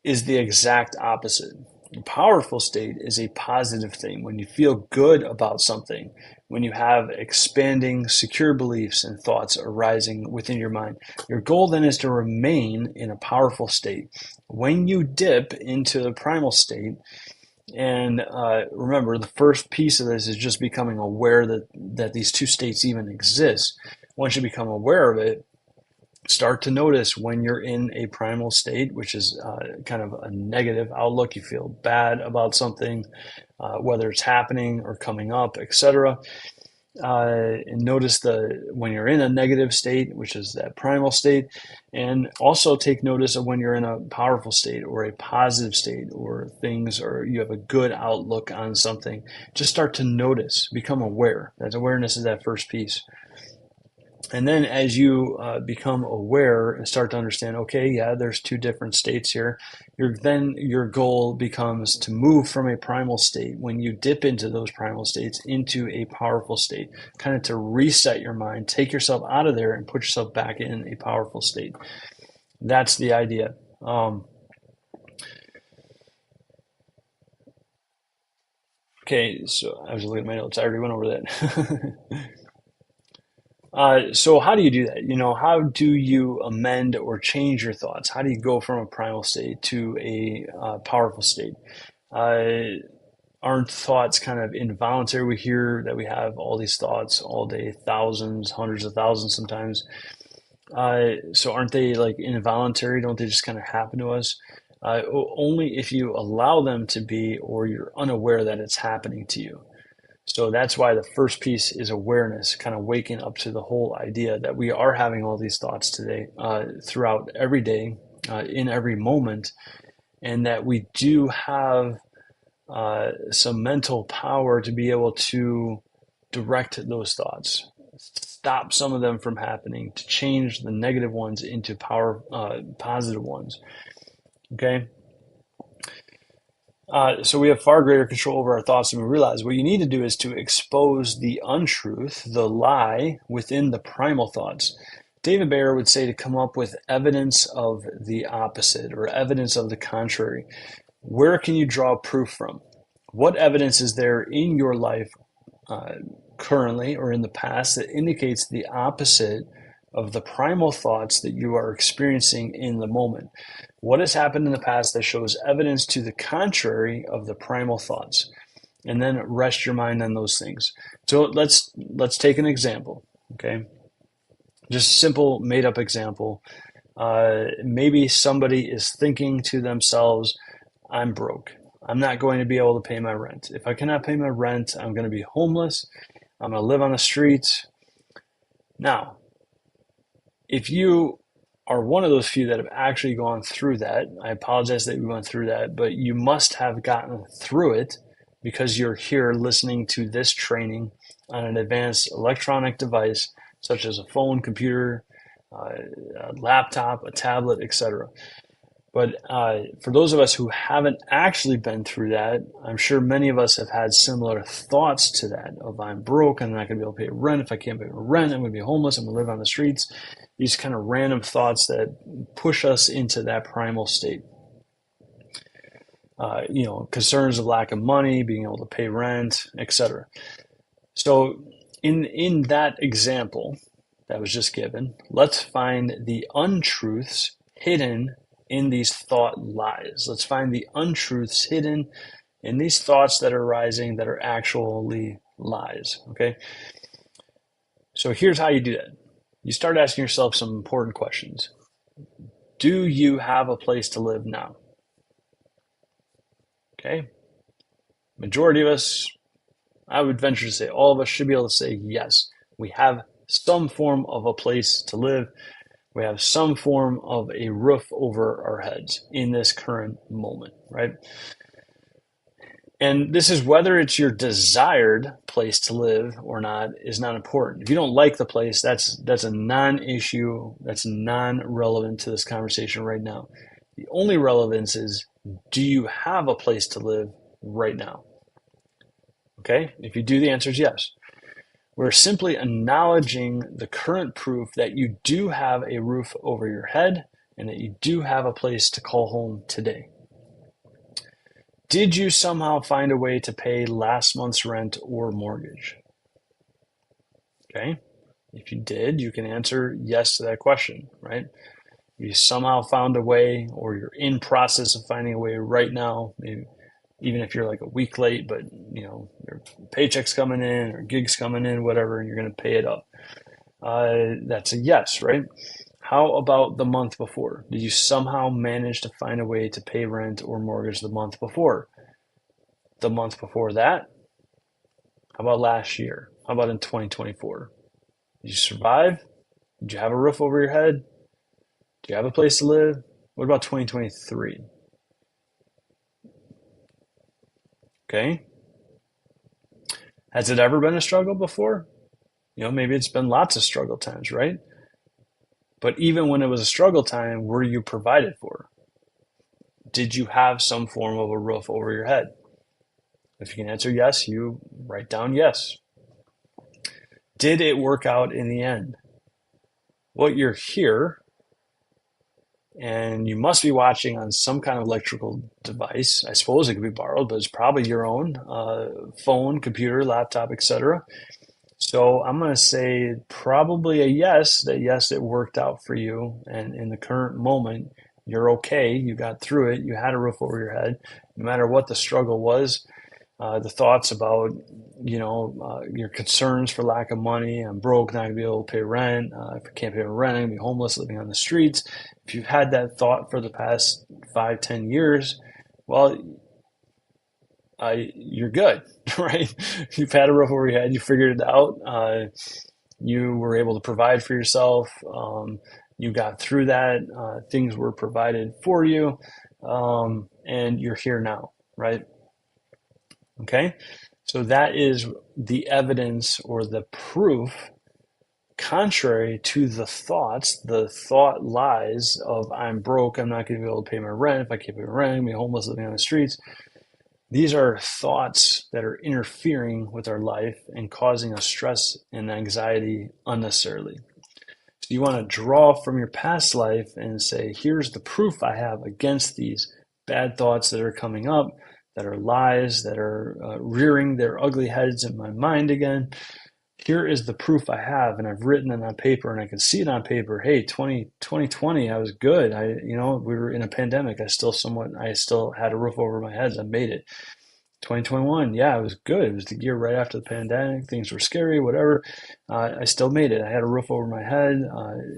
is the exact opposite. A powerful state is a positive thing. When you feel good about something, when you have expanding, secure beliefs and thoughts arising within your mind, your goal then is to remain in a powerful state. When you dip into the primal state, and remember, the first piece of this is just becoming aware that these two states even exist. Once you become aware of it, start to notice when you're in a primal state, which is kind of a negative outlook. You feel bad about something, whether it's happening or coming up, etc. And notice when you're in a negative state, which is that primal state, and also take notice of when you're in a powerful state or a positive state, or things, or you have a good outlook on something. Just start to notice, become aware. That awareness is that first piece. And then as you become aware and start to understand, okay, yeah, there's two different states here, then your goal becomes to move from a primal state, when you dip into those primal states, into a powerful state, kind of to reset your mind, take yourself out of there and put yourself back in a powerful state. That's the idea. Okay, so I was looking at my notes. I already went over that. So how do you do that? How do you amend or change your thoughts? How do you go from a primal state to a powerful state? Aren't thoughts kind of involuntary? We hear that we have all these thoughts all day, thousands, hundreds of thousands sometimes. So aren't they like involuntary? Don't they just kind of happen to us? Only if you allow them to be, or you're unaware that it's happening to you. So that's why the first piece is awareness, kind of waking up to the whole idea that we are having all these thoughts today, throughout every day, in every moment, and that we do have some mental power to be able to direct those thoughts, stop some of them from happening, to change the negative ones into positive ones. Okay. So we have far greater control over our thoughts than we realize. What you need to do is to expose the untruth, the lie within the primal thoughts. David Bayer would say to come up with evidence of the opposite, or evidence of the contrary. Where can you draw proof from? What evidence is there in your life currently or in the past that indicates the opposite of the primal thoughts that you are experiencing in the moment? What has happened in the past that shows evidence to the contrary of the primal thoughts? And then rest your mind on those things. So let's take an example, okay? Just a simple made up example. Maybe somebody is thinking to themselves, I'm broke. I'm not going to be able to pay my rent. If I cannot pay my rent, I'm going to be homeless. I'm going to live on the streets. Now, if you are one of those few that have actually gone through that, I apologize that we went through that, but you must have gotten through it, because you're here listening to this training on an advanced electronic device, such as a phone, computer, a laptop, a tablet, etc. But for those of us who haven't actually been through that, I'm sure many of us have had similar thoughts to that, of I'm broke, I'm not going to be able to pay rent. If I can't pay rent, I'm going to be homeless, I'm going to live on the streets. These kind of random thoughts that push us into that primal state. Concerns of lack of money, being able to pay rent, etc. So in that example that was just given, let's find the untruths hidden in these thought lies. Let's find the untruths hidden in these thoughts that are arising that are actually lies, okay? So here's how you do that. You start asking yourself some important questions. Do you have a place to live now? Okay. Majority of us, I would venture to say all of us, should be able to say yes. We have some form of a place to live. We have some form of a roof over our heads in this current moment, right? And this is whether it's your desired place to live or not is not important. If you don't like the place, that's a non-issue. That's non-relevant to this conversation right now. The only relevance is, do you have a place to live right now? Okay? If you do, the answer is yes. We're simply acknowledging the current proof that you do have a roof over your head and that you do have a place to call home today. Did you somehow find a way to pay last month's rent or mortgage? Okay. If you did, you can answer yes to that question, right? You somehow found a way, or you're in process of finding a way right now, maybe even if you're like a week late, but your paycheck's coming in or gigs coming in, whatever, and you're going to pay it up. That's a yes, right? How about the month before? Did you somehow manage to find a way to pay rent or mortgage the month before? The month before that? How about last year? How about in 2024? Did you survive? Did you have a roof over your head? Do you have a place to live? What about 2023? Okay. Has it ever been a struggle before? Maybe it's been lots of struggle times, right? But even when it was a struggle time, were you provided for? Did you have some form of a roof over your head? If you can answer yes, you write down yes. Did it work out in the end? Well, you're here and you must be watching on some kind of electrical device. I suppose it could be borrowed, but it's probably your own phone, computer, laptop, etc. So I'm going to say probably a yes, that yes, it worked out for you. And in the current moment, you're okay. You got through it. You had a roof over your head. No matter what the struggle was, the thoughts about, your concerns for lack of money. I'm broke, not going to be able to pay rent. If I can't pay rent, I'm going to be homeless, living on the streets. If you've had that thought for the past 5-10 years, well, you're good, right? You've had a roof over your head. You figured it out. You were able to provide for yourself. You got through that. Things were provided for you, and you're here now, right? Okay, so that is the evidence or the proof, contrary to the thoughts, the thought lies of I'm broke, I'm not going to be able to pay my rent. If I can't pay my rent, I'm going to be homeless, living on the streets. These are thoughts that are interfering with our life and causing us stress and anxiety unnecessarily. So you want to draw from your past life and say, here's the proof I have against these bad thoughts that are coming up, that are lies, that are rearing their ugly heads in my mind again. Here is the proof I have, and I've written it on paper, and I can see it on paper. Hey, 2020, I was good. We were in a pandemic. I still had a roof over my head. I made it. 2021, yeah, it was good. It was the year right after the pandemic. Things were scary, whatever. I still made it. I had a roof over my head.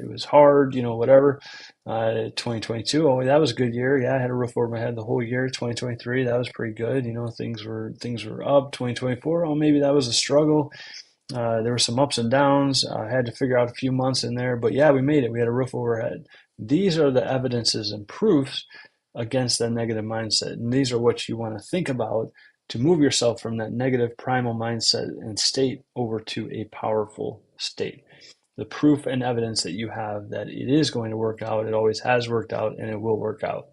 It was hard, whatever. 2022, oh, that was a good year. Yeah, I had a roof over my head the whole year. 2023, that was pretty good. Things were up. 2024, oh, maybe that was a struggle. There were some ups and downs. I had to figure out a few months in there, but yeah, we made it. We had a roof over our head. These are the evidences and proofs against that negative mindset. And these are what you want to think about to move yourself from that negative primal mindset and state over to a powerful state. The proof and evidence that you have that it is going to work out, it always has worked out, and it will work out,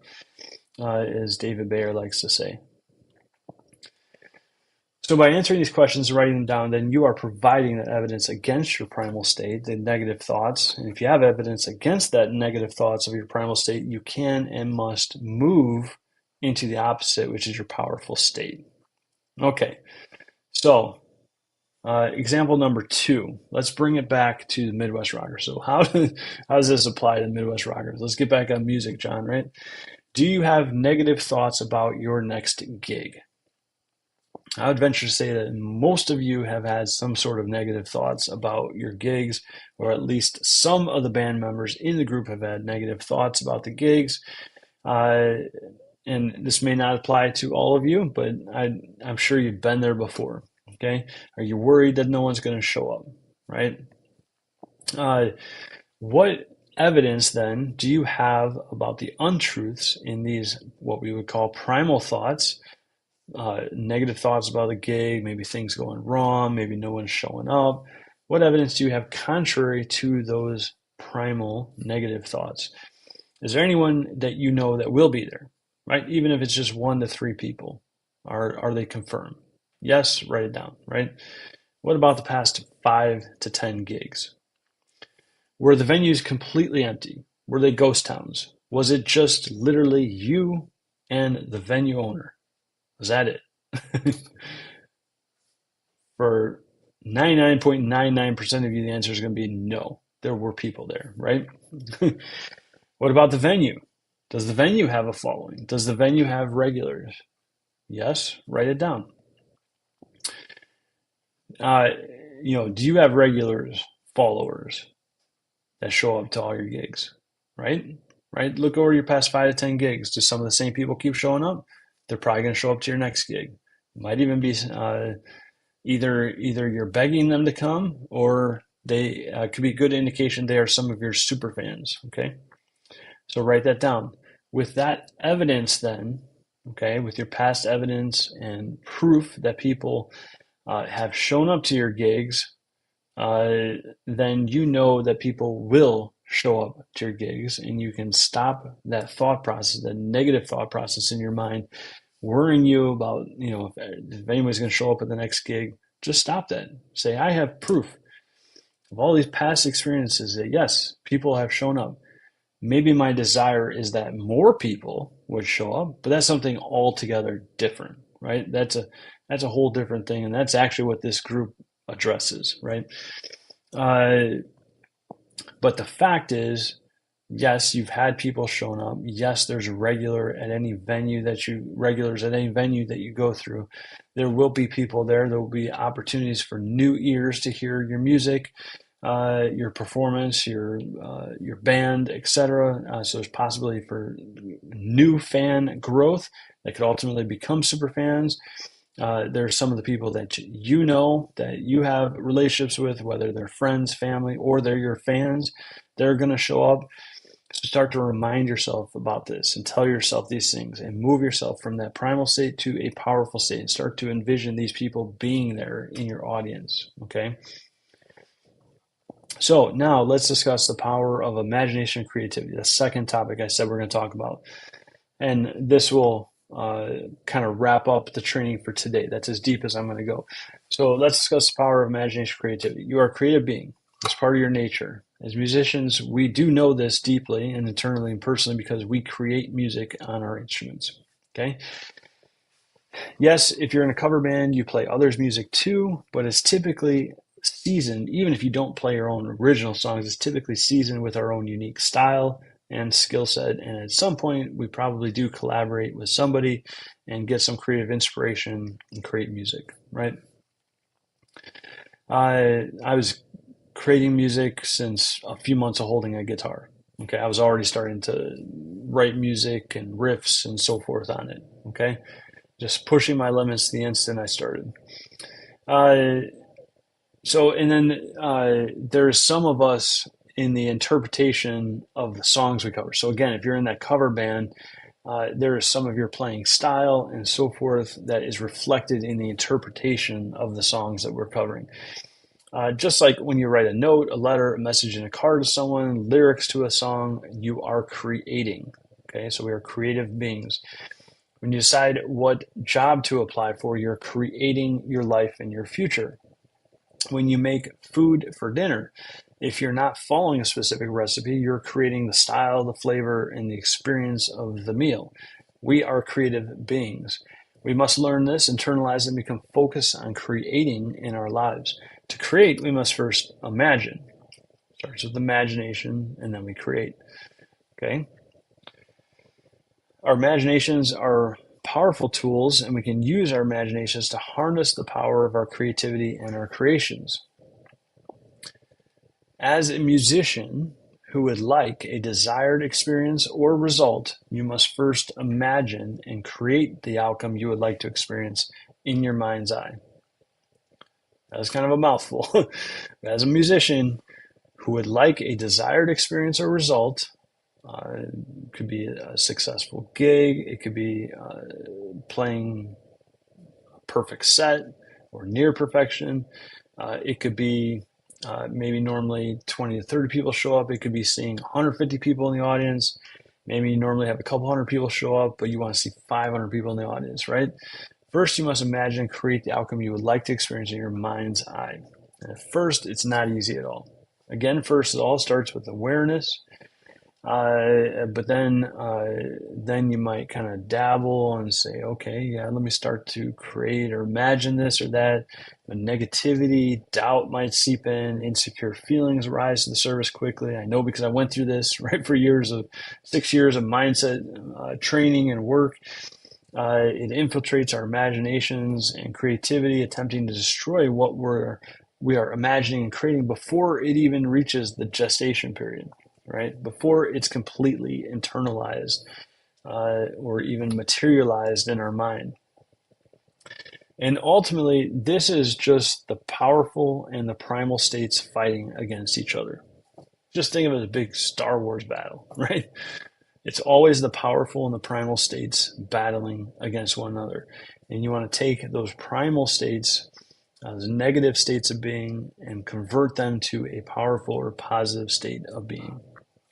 as David Bayer likes to say. So by answering these questions and writing them down, then you are providing that evidence against your primal state, the negative thoughts. And if you have evidence against that negative thoughts of your primal state, you can and must move into the opposite, which is your powerful state. Okay, so example number 2. Let's bring it back to the Midwest Rockers. So how does this apply to the Midwest Rockers? Let's get back on music, John, right? Do you have negative thoughts about your next gig? I would venture to say that most of you have had some sort of negative thoughts about your gigs, or at least some of the band members in the group have had negative thoughts about the gigs. And this may not apply to all of you, but I'm sure you've been there before. Okay, are you worried that no one's going to show up? Right? What evidence then do you have about the untruths in these, what we would call primal thoughts, negative thoughts about the gig, maybe things going wrong, maybe no one's showing up? What evidence do you have contrary to those primal negative thoughts? Is there anyone that you know that will be there, right? Even if it's just 1 to 3 people, are they confirmed? Yes, write it down, right? What about the past 5 to 10 gigs? Were the venues completely empty? Were they ghost towns? Was it just literally you and the venue owner? Was that it? For 99.99% of you, the answer is going to be no. There were people there, right? What about the venue? Does the venue have a following? Does the venue have regulars? Yes, write it down. Uh, do you have regulars, followers that show up to all your gigs? Right? Right? Look over your past 5 to 10 gigs. Do some of the same people keep showing up? They're probably going to show up to your next gig. It might even be either you're begging them to come, or they could be a good indication they are some of your super fans. Okay, so write that down. With that evidence, then, okay, with your past evidence and proof that people have shown up to your gigs, then you know that people will show up to your gigs, and you can stop that thought process, that negative thought process in your mind, worrying you about, if anybody's going to show up at the next gig. Just stop that. Say, I have proof of all these past experiences that yes, people have shown up. Maybe my desire is that more people would show up, but that's something altogether different, right? That's a whole different thing, and that's actually what this group addresses, right? But the fact is, yes, you've had people showing up. Yes, there's regulars at any venue that you go through. There will be people there. There will be opportunities for new ears to hear your music, your performance, your band, etc. So there's possibility for new fan growth that could ultimately become super fans. There's some of the people that you know that you have relationships with, whether they're friends, family, or they're your fans. They're going to show up. So start to remind yourself about this and tell yourself these things and move yourself from that primal state to a powerful state and start to envision these people being there in your audience. Okay. So now let's discuss the power of imagination and creativity. The second topic I said we're going to talk about. And this will kind of wrap up the training for today. That's as deep as I'm going to go. So let's discuss the power of imagination and creativity. You are a creative being. It's part of your nature. As musicians, we do know this deeply and internally and personally because we create music on our instruments. Okay. Yes, if you're in a cover band, you play others' music too, but it's typically seasoned, even if you don't play your own original songs, it's typically seasoned with our own unique style and skill set. And at some point, we probably do collaborate with somebody and get some creative inspiration and create music, right? I was creating music since a few months of holding a guitar. Okay, I was already starting to write music and riffs and so forth on it. Okay, just pushing my limits the instant I started. And then there's some of us in the interpretation of the songs we cover. So again, if you're in that cover band, there is some of your playing style and so forth that is reflected in the interpretation of the songs that we're covering. Just like when you write a note, a letter, a message in a card to someone, lyrics to a song, you are creating. Okay, so we are creative beings. When you decide what job to apply for, you're creating your life and your future. When you make food for dinner, if you're not following a specific recipe, you're creating the style, the flavor, and the experience of the meal. We are creative beings. We must learn this, internalize it, and become focused on creating in our lives. To create, we must first imagine. It starts with imagination, and then we create. Okay? Our imaginations are powerful tools, and we can use our imaginations to harness the power of our creativity and our creations. As a musician who would like a desired experience or result, you must first imagine and create the outcome you would like to experience in your mind's eye. That's kind of a mouthful. As a musician who would like a desired experience or result. It could be a successful gig. It could be playing a perfect set or near perfection. It could be maybe normally 20 to 30 people show up. It could be seeing 150 people in the audience. Maybe you normally have a couple hundred people show up, but you want to see 500 people in the audience, right? First, you must imagine and create the outcome you would like to experience in your mind's eye. And at first, it's not easy at all. Again, first, it all starts with awareness. But then you might kind of dabble and say, okay, yeah, let me start to create or imagine this or that. But negativity, doubt might seep in, insecure feelings rise to the surface quickly. I know because I went through this right for 6 years of mindset training and work. It infiltrates our imaginations and creativity, attempting to destroy what we are imagining and creating before it even reaches the gestation period, right? Before it's completely internalized or even materialized in our mind. And ultimately, this is just the powerful and the primal states fighting against each other. Just think of it as a big Star Wars battle, right? It's always the powerful and the primal states battling against one another. And you want to take those primal states, those negative states of being, and convert them to a powerful or positive state of being.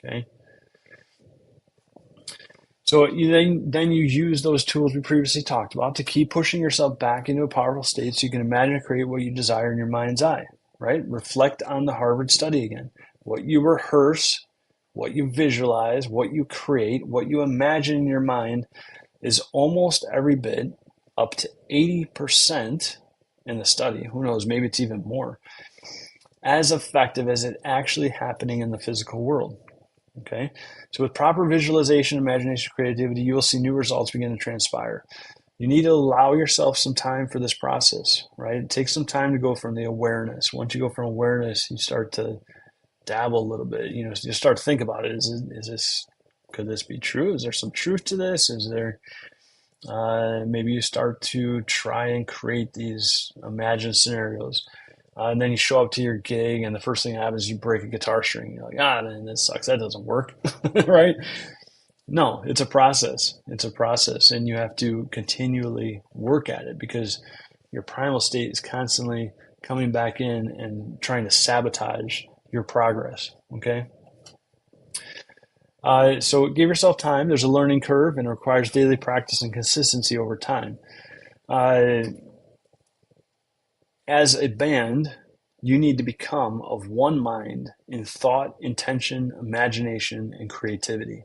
Okay. So then you use those tools we previously talked about to keep pushing yourself back into a powerful state so you can imagine and create what you desire in your mind's eye, right? Reflect on the Harvard study again. What you rehearse, what you visualize, what you create, what you imagine in your mind is almost every bit, up to 80% in the study, who knows, maybe it's even more, as effective as it actually happening in the physical world. Okay, so with proper visualization, imagination, creativity, you will see new results begin to transpire. You need to allow yourself some time for this process, right? It takes some time to go from the awareness. Once you go from awareness, you start to dabble a little bit. You start to think about it. Could this be true? Is there some truth to this? Is there, maybe you start to try and create these imagined scenarios. And then you show up to your gig, and the first thing that happens is you break a guitar string. You're like, man, this sucks. That doesn't work, right? No, it's a process. It's a process, and you have to continually work at it because your primal state is constantly coming back in and trying to sabotage your progress, okay? So give yourself time. There's a learning curve, and it requires daily practice and consistency over time. As a band, you need to become of one mind in thought, intention, imagination, and creativity.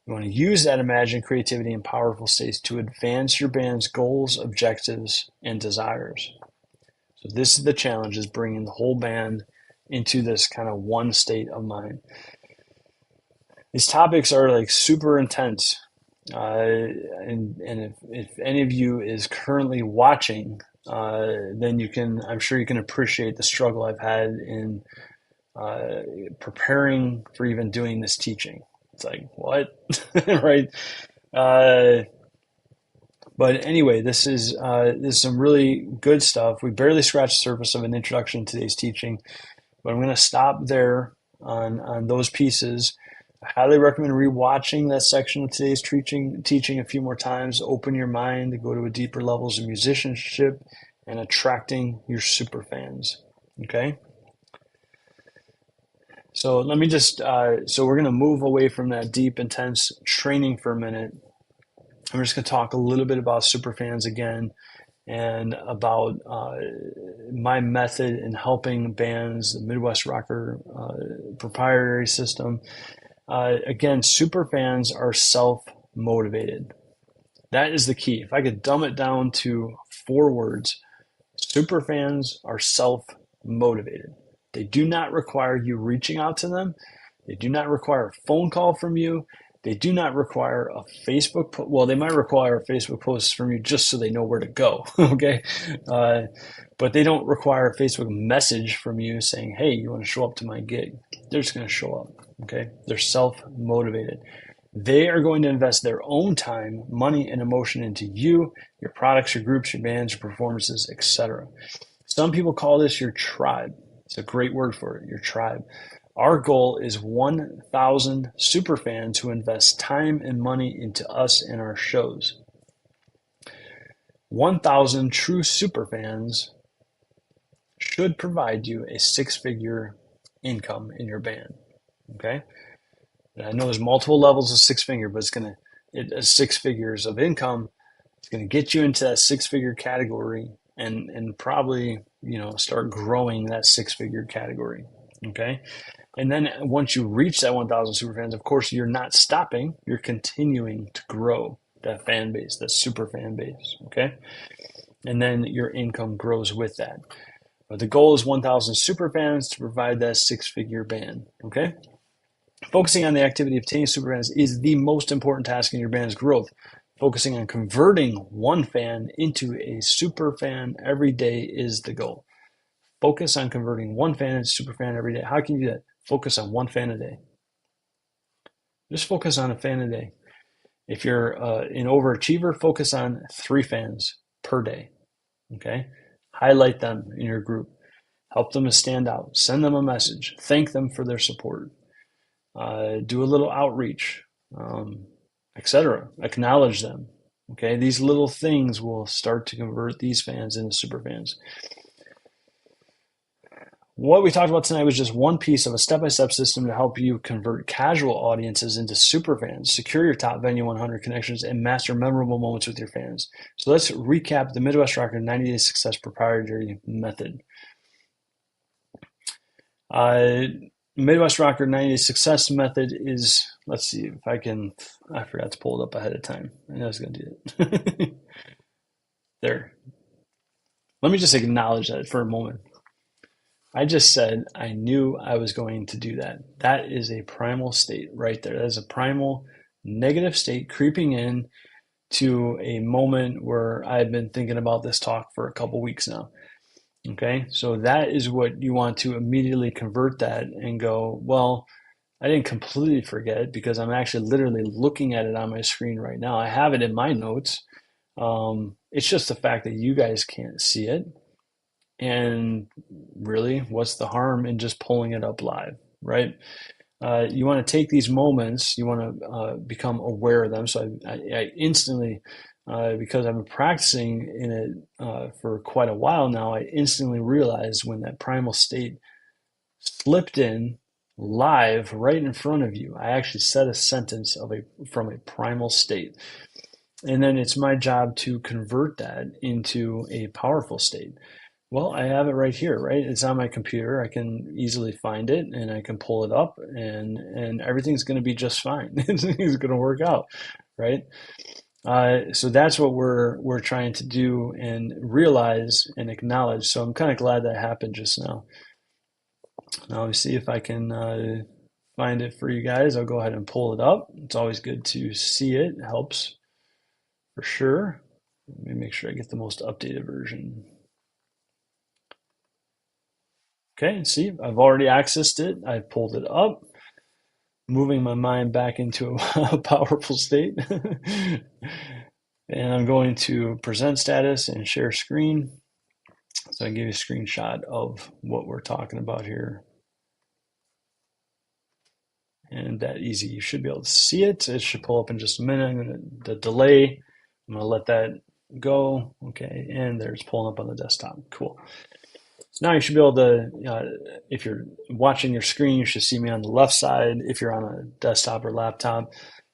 You want to use that imagination, creativity, and powerful states to advance your band's goals, objectives, and desires. So this is the challenge, is bringing the whole band into this kind of one state of mind. These topics are like super intense. And if any of you is currently watching, then I'm sure you can appreciate the struggle I've had in preparing for even doing this teaching. It's like, what? Right? But anyway, this is some really good stuff. We barely scratched the surface of an introduction to today's teaching, but I'm going to stop there on those pieces. I highly recommend rewatching that section of today's teaching a few more times. Open your mind to go to a deeper levels of musicianship and attracting your super fans. Okay? So let me just, so we're going to move away from that deep, intense training for a minute. I'm just going to talk a little bit about super fans again and about my method in helping bands, the Midwest Rocker proprietary system. Again, super fans are self-motivated. That is the key. If I could dumb it down to 4 words, super fans are self-motivated. They do not require you reaching out to them. They do not require a phone call from you. They do not require a Facebook post. Well, they might require a Facebook post from you just so they know where to go, okay? But they don't require a Facebook message from you saying, hey, you want to show up to my gig? They're just going to show up, okay? They're self-motivated. They are going to invest their own time, money, and emotion into you, your products, your groups, your bands, your performances, etc. Some people call this your tribe. It's a great word for it, your tribe. Our goal is 1,000 superfans who invest time and money into us and our shows. 1,000 true superfans should provide you a six-figure income in your band. Okay? And I know there's multiple levels of six-figure, but it's six figures of income. It's going to get you into that six-figure category and probably, start growing that six-figure category. Okay? And then once you reach that 1,000 superfans, of course, you're not stopping. You're continuing to grow that fan base, that super fan base. Okay? And then your income grows with that. But the goal is 1,000 superfans to provide that six-figure band. Okay? Focusing on the activity of obtaining superfans is the most important task in your band's growth. Focusing on converting one fan into a super fan every day is the goal. Focus on converting one fan into a super fan every day. How can you do that? Focus on one fan a day. Just focus on a fan a day. If you're an overachiever, focus on 3 fans per day. Okay? Highlight them in your group. Help them to stand out. Send them a message. Thank them for their support. Do a little outreach, etc. Acknowledge them. Okay, these little things will start to convert these fans into super fans. What we talked about tonight was just one piece of a step-by-step system to help you convert casual audiences into super fans, secure your top Venue 100 connections, and master memorable moments with your fans. So let's recap the Midwest Rocker 90-Day Success proprietary method. Midwest Rocker 90-Day Success method is, let's see if I forgot to pull it up ahead of time. I know I was going to do it. There. Let me just acknowledge that for a moment. I just said I knew I was going to do that. That is a primal state right there. That is a primal negative state creeping in to a moment where I've been thinking about this talk for a couple weeks now. Okay, so that is what you want to immediately convert that and go, well, I didn't completely forget it because I'm actually literally looking at it on my screen right now. I have it in my notes. It's just the fact that you guys can't see it. And really, what's the harm in just pulling it up live, right? You want to take these moments, you want to become aware of them. So I instantly, because I've been practicing in it for quite a while now, I instantly realized when that primal state slipped in live right in front of you. I actually said a sentence from a primal state. And then it's my job to convert that into a powerful state. Well, I have it right here, right? It's on my computer. I can easily find it and I can pull it up and everything's going to be just fine. It's going to work out, right? So that's what we're trying to do and realize and acknowledge. So I'm kind of glad that happened just now. Now let me see if I can find it for you guys. I'll go ahead and pull it up. It's always good to see it. It helps for sure. Let me make sure I get the most updated version. Okay, see, I've already accessed it. I pulled it up, moving my mind back into a powerful state. And I'm going to present status and share screen. So I give you a screenshot of what we're talking about here. And that easy, you should be able to see it. It should pull up in just a minute. The delay, I'm gonna let that go. Okay, and there's pulling up on the desktop. Cool. So now you should be able to, if you're watching your screen, you should see me on the left side if you're on a desktop or laptop,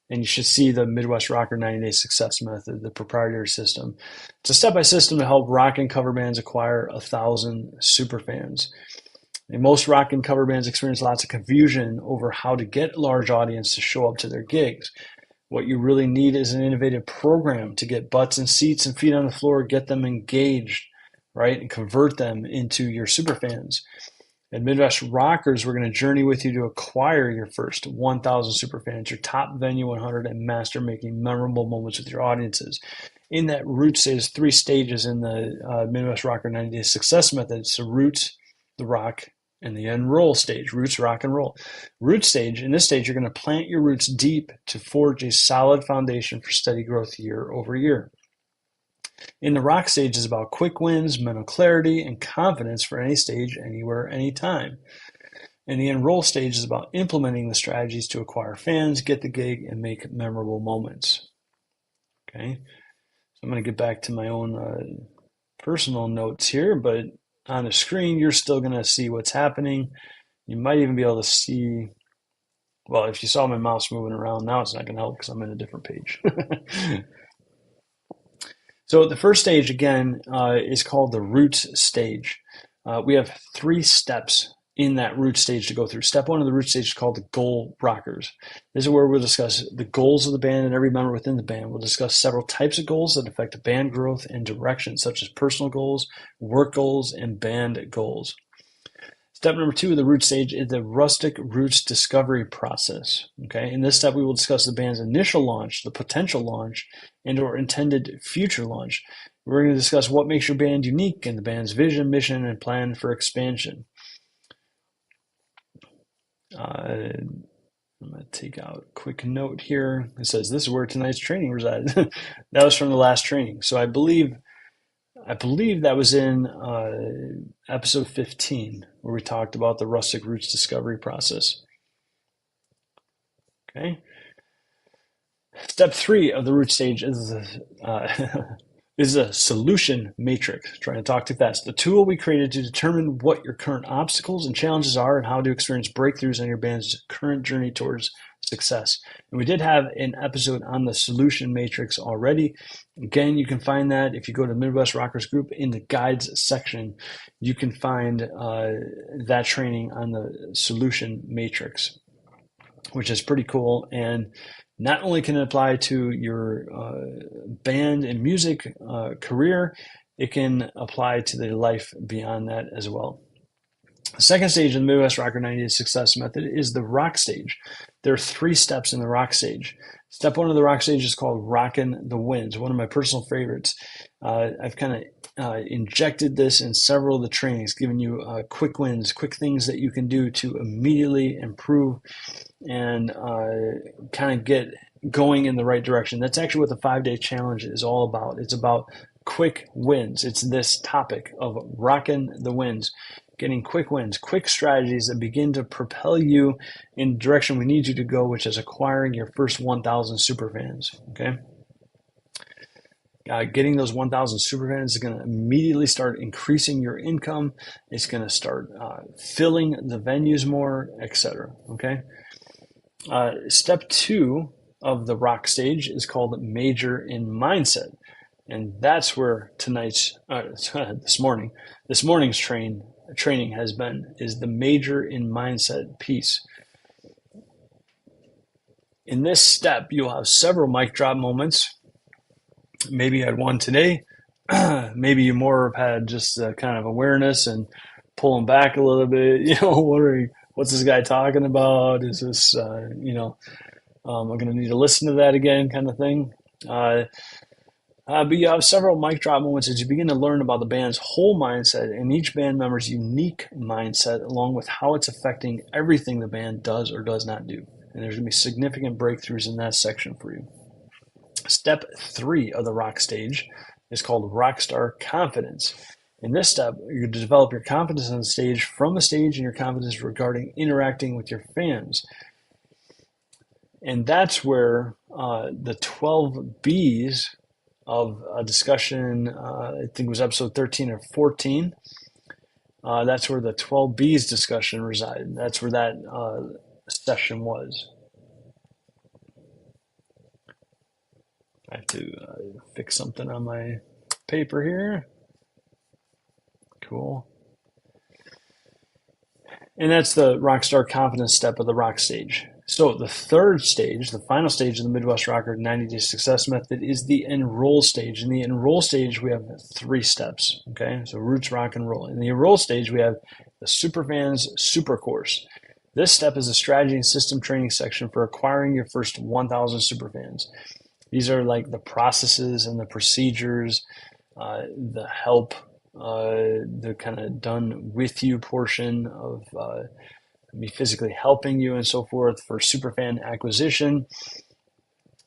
and you should see the Midwest Rocker 90-Day Success Method, the proprietary system. It's a step-by-step system to help rock and cover bands acquire 1,000 super fans. And most rock and cover bands experience lots of confusion over how to get a large audience to show up to their gigs. What you really need is an innovative program to get butts and seats and feet on the floor, get them engaged, right, and convert them into your super fans. At Midwest Rockers, we're going to journey with you to acquire your first 1,000 super fans, your top Venue 100, and master making memorable moments with your audiences. In that Roots, there's 3 stages in the Midwest Rocker 90-Day Success Method. It's the Roots, the Rock, and the Enroll stage. Roots, Rock, and Roll. Root stage, in this stage, you're going to plant your roots deep to forge a solid foundation for steady growth year over year. In the rock stage is about quick wins, mental clarity, and confidence for any stage, anywhere, anytime. And the enroll stage is about implementing the strategies to acquire fans, get the gig, and make memorable moments. Okay, so I'm going to get back to my own personal notes here, but on the screen, you're still going to see what's happening. You might even be able to see, well, if you saw my mouse moving around, now it's not going to help because I'm in a different page. So the first stage, again, is called the roots stage. We have 3 steps in that root stage to go through. Step 1 of the root stage is called the goal rockers. This is where we'll discuss the goals of the band and every member within the band. We'll discuss several types of goals that affect band growth and direction, such as personal goals, work goals, and band goals. Step number 2 of the root stage is the rustic roots discovery process. Okay, in this step, we will discuss the band's initial launch, the potential launch, and or intended future launch. We're going to discuss what makes your band unique and the band's vision, mission, and plan for expansion. I'm going to take out a quick note here. It says, this is where tonight's training resides. That was from the last training. So I believe that was in episode 15, where we talked about the rustic roots discovery process. Okay. Step 3 of the root stage is is a solution matrix. Trying to talk too fast. The tool we created to determine what your current obstacles and challenges are and how to experience breakthroughs on your band's current journey towards success. And we did have an episode on the solution matrix already. Again, you can find that if you go to Midwest Rockers Group in the guides section. You can find that training on the solution matrix, which is pretty cool. And not only can it apply to your band and music career, it can apply to the life beyond that as well. The second stage of the Midwest Rocker 90 Day Success Method is the rock stage. There are 3 steps in the rock stage. Step 1 of the rock stage is called Rockin' the Winds, one of my personal favorites. I've kind of injected this in several of the trainings, giving you quick wins, quick things that you can do to immediately improve and kind of get going in the right direction. That's actually what the 5-day challenge is all about. It's about quick wins. It's this topic of rocking the winds, getting quick wins, quick strategies that begin to propel you in the direction we need you to go, which is acquiring your first 1,000 superfans. Okay. Getting those 1,000 superfans is going to immediately start increasing your income. It's going to start filling the venues more, etc. Okay. Step 2 of the rock stage is called Major in Mindset. And that's where this morning's training has been, is the Major in Mindset piece. In this step, you'll have several mic drop moments. Maybe you had one today. Maybe you more have had just kind of awareness and pulling back a little bit, wondering, what's this guy talking about? Is this, I'm going to need to listen to that again kind of thing. But you have several mic drop moments as you begin to learn about the band's whole mindset and each band member's unique mindset, along with how it's affecting everything the band does or does not do. And there's going to be significant breakthroughs in that section for you. Step 3 of the rock stage is called Rockstar Confidence. In this step, you're going to develop your confidence on the stage, from the stage, and your confidence regarding interacting with your fans. And that's where the 12 B's of a discussion, I think it was episode 13 or 14, that's where the 12 B's discussion resided. That's where that session was. I have to fix something on my paper here. Cool. And that's the Rockstar Confidence step of the rock stage. So the third stage, the final stage of the Midwest Rocker 90 Day Success Method, is the enroll stage. In the enroll stage, we have 3 steps. Okay, so roots, rock, and roll. In the enroll stage, we have the Superfans Super Course. This step is a strategy and system training section for acquiring your first 1,000 superfans. These are like the processes and the procedures, the help, the kind of done with you portion of me physically helping you and so forth for superfan acquisition.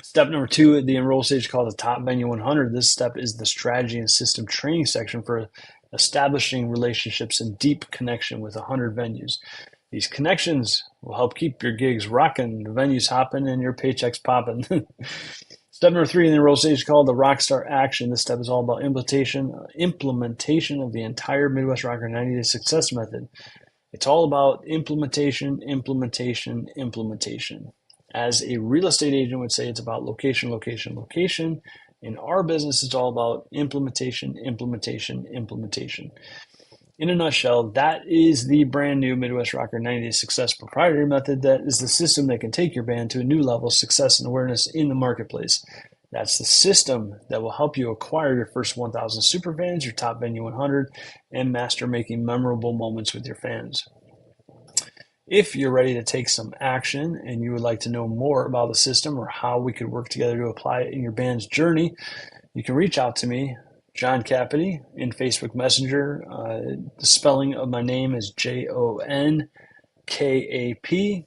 Step number 2 at the enroll stage, called the Top Venue 100. This step is the strategy and system training section for establishing relationships and deep connection with 100 venues. These connections will help keep your gigs rocking, the venues hopping, and your paychecks popping. Step number 3 in the enroll stage, called the Rockstar Action. This step is all about implementation of the entire Midwest Rocker 90-day success method. It's all about implementation. As a real estate agent would say, it's about location. In our business, it's all about implementation. In a nutshell, that is the brand new Midwest Rocker 90-day success proprietary method. That is the system that can take your band to a new level of success and awareness in the marketplace. That's the system that will help you acquire your first 1,000 super fans, your top venue 100, and master making memorable moments with your fans. If you're ready to take some action and you would like to know more about the system or how we could work together to apply it in your band's journey, you can reach out to me, John Capity, in Facebook Messenger. The spelling of my name is Jonkapity, Jonkapity.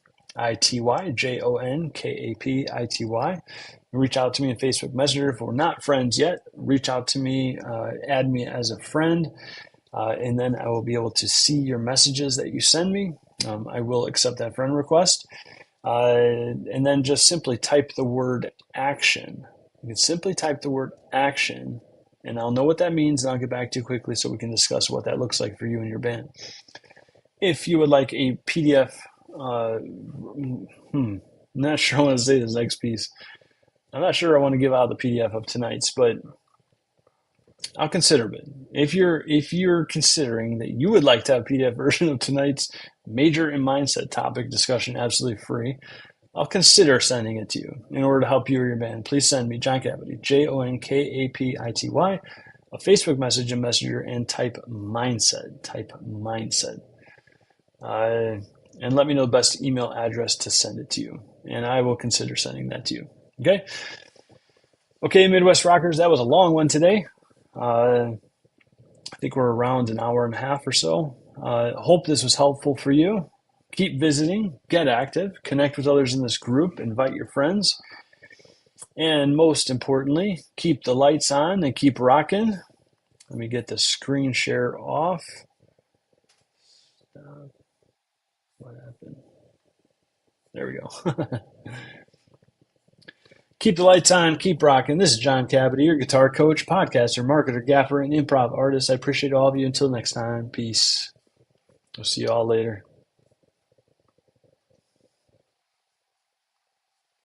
Reach out to me in Facebook Messenger. If we're not friends yet, reach out to me, add me as a friend, and then I will be able to see your messages that you send me. I will accept that friend request. And then just simply type the word action. You can simply type the word action, and I'll know what that means, and I'll get back to you quickly so we can discuss what that looks like for you and your band. If you would like a PDF, I'm not sure I want to say this next piece. I'm not sure I want to give out the PDF of tonight's, but I'll consider it. If you're considering that you would like to have a PDF version of tonight's major and mindset topic discussion absolutely free, I'll consider sending it to you in order to help you or your band. Please send me, John Capity, Jonkapity, a Facebook message and Messenger, and type mindset. And let me know the best email address to send it to you, and I will consider sending that to you. Okay, Midwest Rockers, that was a long one today. I think we're around an hour and a half or so. Hope this was helpful for you. Keep visiting, get active, connect with others in this group, invite your friends, and most importantly, keep the lights on and keep rocking. Let me get the screen share off. What happened? There we go. Keep the lights on, keep rocking. This is John Capity, your guitar coach, podcaster, marketer, gaffer, and improv artist. I appreciate all of you. Until next time, peace. We'll see you all later.